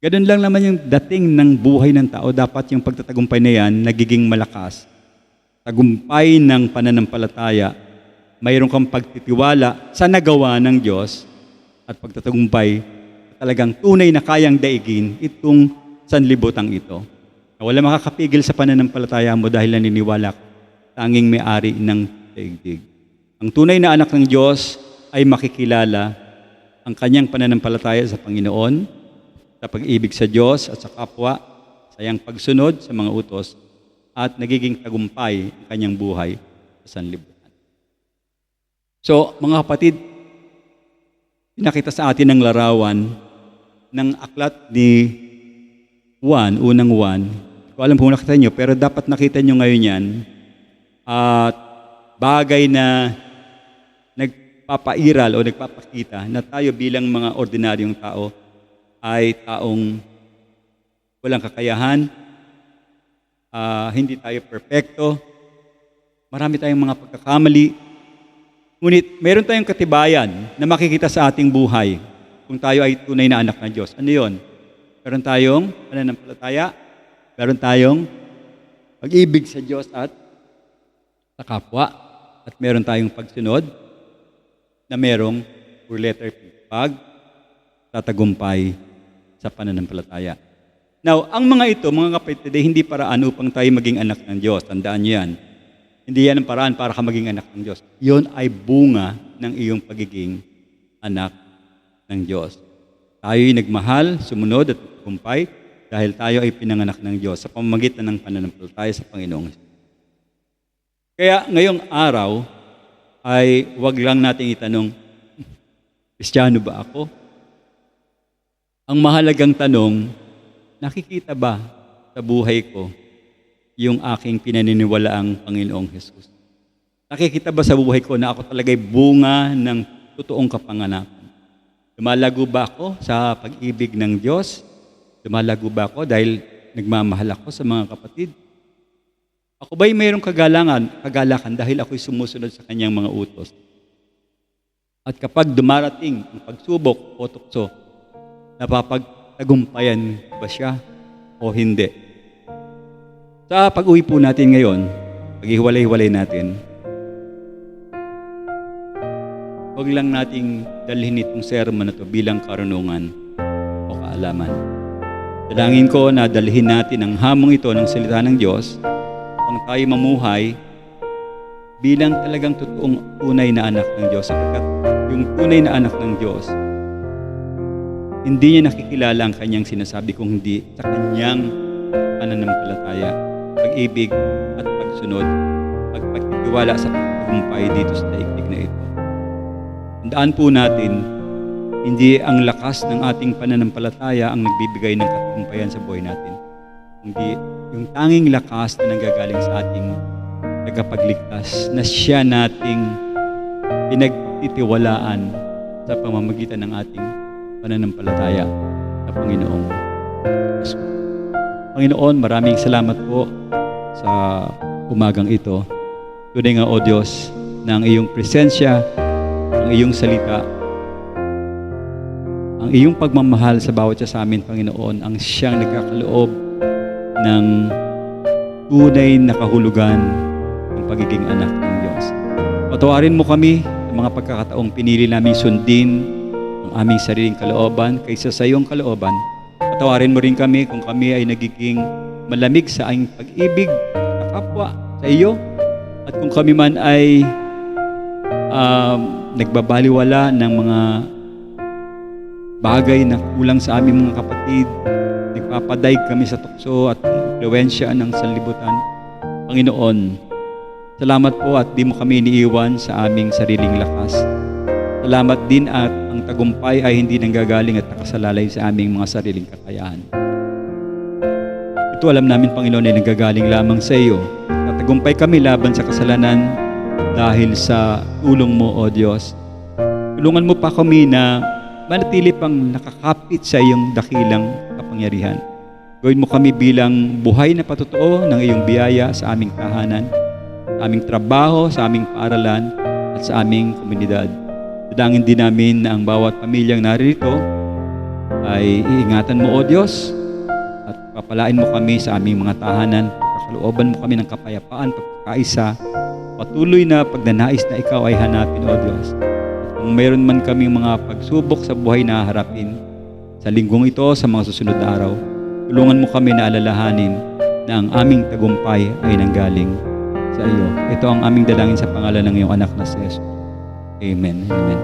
Ganun lang naman yung dating ng buhay ng tao. Dapat yung pagtatagumpay na yan, nagiging malakas. Tagumpay ng pananampalataya mayroon kang pagtitiwala sa nagawa ng Diyos at pagtatagumpay, talagang tunay na kayang daigin itong sanlibutan ito. Na wala makakapigil sa pananampalataya mo dahil naniniwala ka, tanging may-ari ng daigdig. Ang tunay na anak ng Diyos ay makikilala ang kanyang pananampalataya sa Panginoon, sa pag-ibig sa Diyos at sa kapwa, sa iyang pagsunod sa mga utos, at nagiging tagumpay ang kanyang buhay sa sanlibutan. So, mga kapatid, pinakita sa atin ng larawan ng aklat ni Juan, unang Juan. Ko alam kung nakita nyo, pero dapat nakita nyo ngayon yan. At bagay na nagpapairal o nagpapakita na tayo bilang mga ordinaryong tao ay taong walang kakayahan, hindi tayo perpekto, marami tayong mga pagkakamali, ngunit meron tayong katibayan na makikita sa ating buhay kung tayo ay tunay na anak ng Diyos. Ano yun? Meron tayong pananampalataya, meron tayong pag-ibig sa Diyos at sa kapwa, at meron tayong pagsunod na merong letter P, tatagumpay sa pananampalataya. Now, ang mga ito, mga kapatid, hindi paraan upang tayo maging anak ng Diyos. Tandaan niyo yan. Hindi yan ang paraan para ka maging anak ng Diyos. Yun ay bunga ng iyong pagiging anak ng Diyos. Tayo'y nagmahal, sumunod at tagumpay dahil tayo ay pinanganak ng Diyos sa pamamagitan ng pananampalataya sa Panginoong. Kaya ngayong araw ay wag lang nating itanong, Kristiyano ba ako? Ang mahalagang tanong, nakikita ba sa buhay ko yung aking pinaniniwalaang Panginoong Jesus? Nakikita ba sa buhay ko na ako talaga'y bunga ng totoong kapanganakan? Lumalago ba ako sa pag-ibig ng Diyos? Lumalago ba ako dahil nagmamahal ako sa mga kapatid? Ako ba'y mayroong kagalakan dahil ako'y sumusunod sa kanyang mga utos? At kapag dumarating ang pagsubok o tukso, napapagtagumpayan ba siya o hindi? Sa pag-uwi po natin ngayon, pag-ihiwalay-hiwalay natin, huwag lang nating dalhin itong sermon na ito bilang karunungan o kaalaman. Dalangin ko na dalhin natin ang hamong ito ng salita ng Diyos upang tayo mamuhay bilang talagang totoong tunay na anak ng Diyos. Sapagkat yung tunay na anak ng Diyos, hindi niya nakikilala ang kanyang sinasabi kung hindi sa kanyang pananampalataya, pag-ibig at pagsunod, pagpagtitiwala sa pagtagumpay dito sa daigdig na ito. Tandaan po natin, hindi ang lakas ng ating pananampalataya ang nagbibigay ng katagumpayan sa buhay natin. Hindi yung tanging lakas na nanggagaling sa ating tagapagligtas na siya nating pinagtitiwalaan sa pamamagitan ng ating pananampalataya sa Panginoong Jesus. Panginoon, maraming salamat po sa umagang ito. Tunay nga, O Diyos, na ang iyong presensya, ang iyong salita, ang iyong pagmamahal sa bawat isa sa amin, Panginoon, ang siyang nagkakaloob ng tunay na kahulugan ng pagiging anak ng Diyos. Patawarin mo kami sa mga pagkakataong pinili namin sundin ang aming sariling kalooban kaysa sa iyong kalooban. Patawarin mo rin kami kung kami ay nagiging malamig sa aming pag-ibig sa kapwa, sa iyo. At kung kami man ay nagbabaliwala ng mga bagay na kulang sa aming mga kapatid, nagpapadaig kami sa tukso at impluwensya ng sanlibutan. Panginoon, salamat po at di mo kami iniiwan sa aming sariling lakas. Salamat din at ang tagumpay ay hindi nanggagaling at nakasalalay sa aming mga sariling kakayahan. Ito alam namin, Panginoon, ay nanggagaling lamang sa iyo. Natagumpay kami laban sa kasalanan dahil sa tulong mo, O Diyos. Tulungan mo pa kami na manatili pang nakakapit sa iyong dakilang kapangyarihan. Gawin mo kami bilang buhay na patotoo ng iyong biyaya sa aming tahanan, sa aming trabaho, sa aming paaralan, at sa aming komunidad. Dalangin din namin na ang bawat pamilyang narito ay iingatan mo, O Diyos, at papalain mo kami sa aming mga tahanan, pagkakalooban mo kami ng kapayapaan, pagkakaisa, patuloy na pagnanais na ikaw ay hanapin, O Diyos. At kung mayroon man kaming mga pagsubok sa buhay na harapin, sa linggong ito, sa mga susunod na araw, tulungan mo kami na alalahanin na ang aming tagumpay ay nanggaling sa iyo. Ito ang aming dalangin sa pangalan ng iyong anak na si Jesus. Amen. Amen.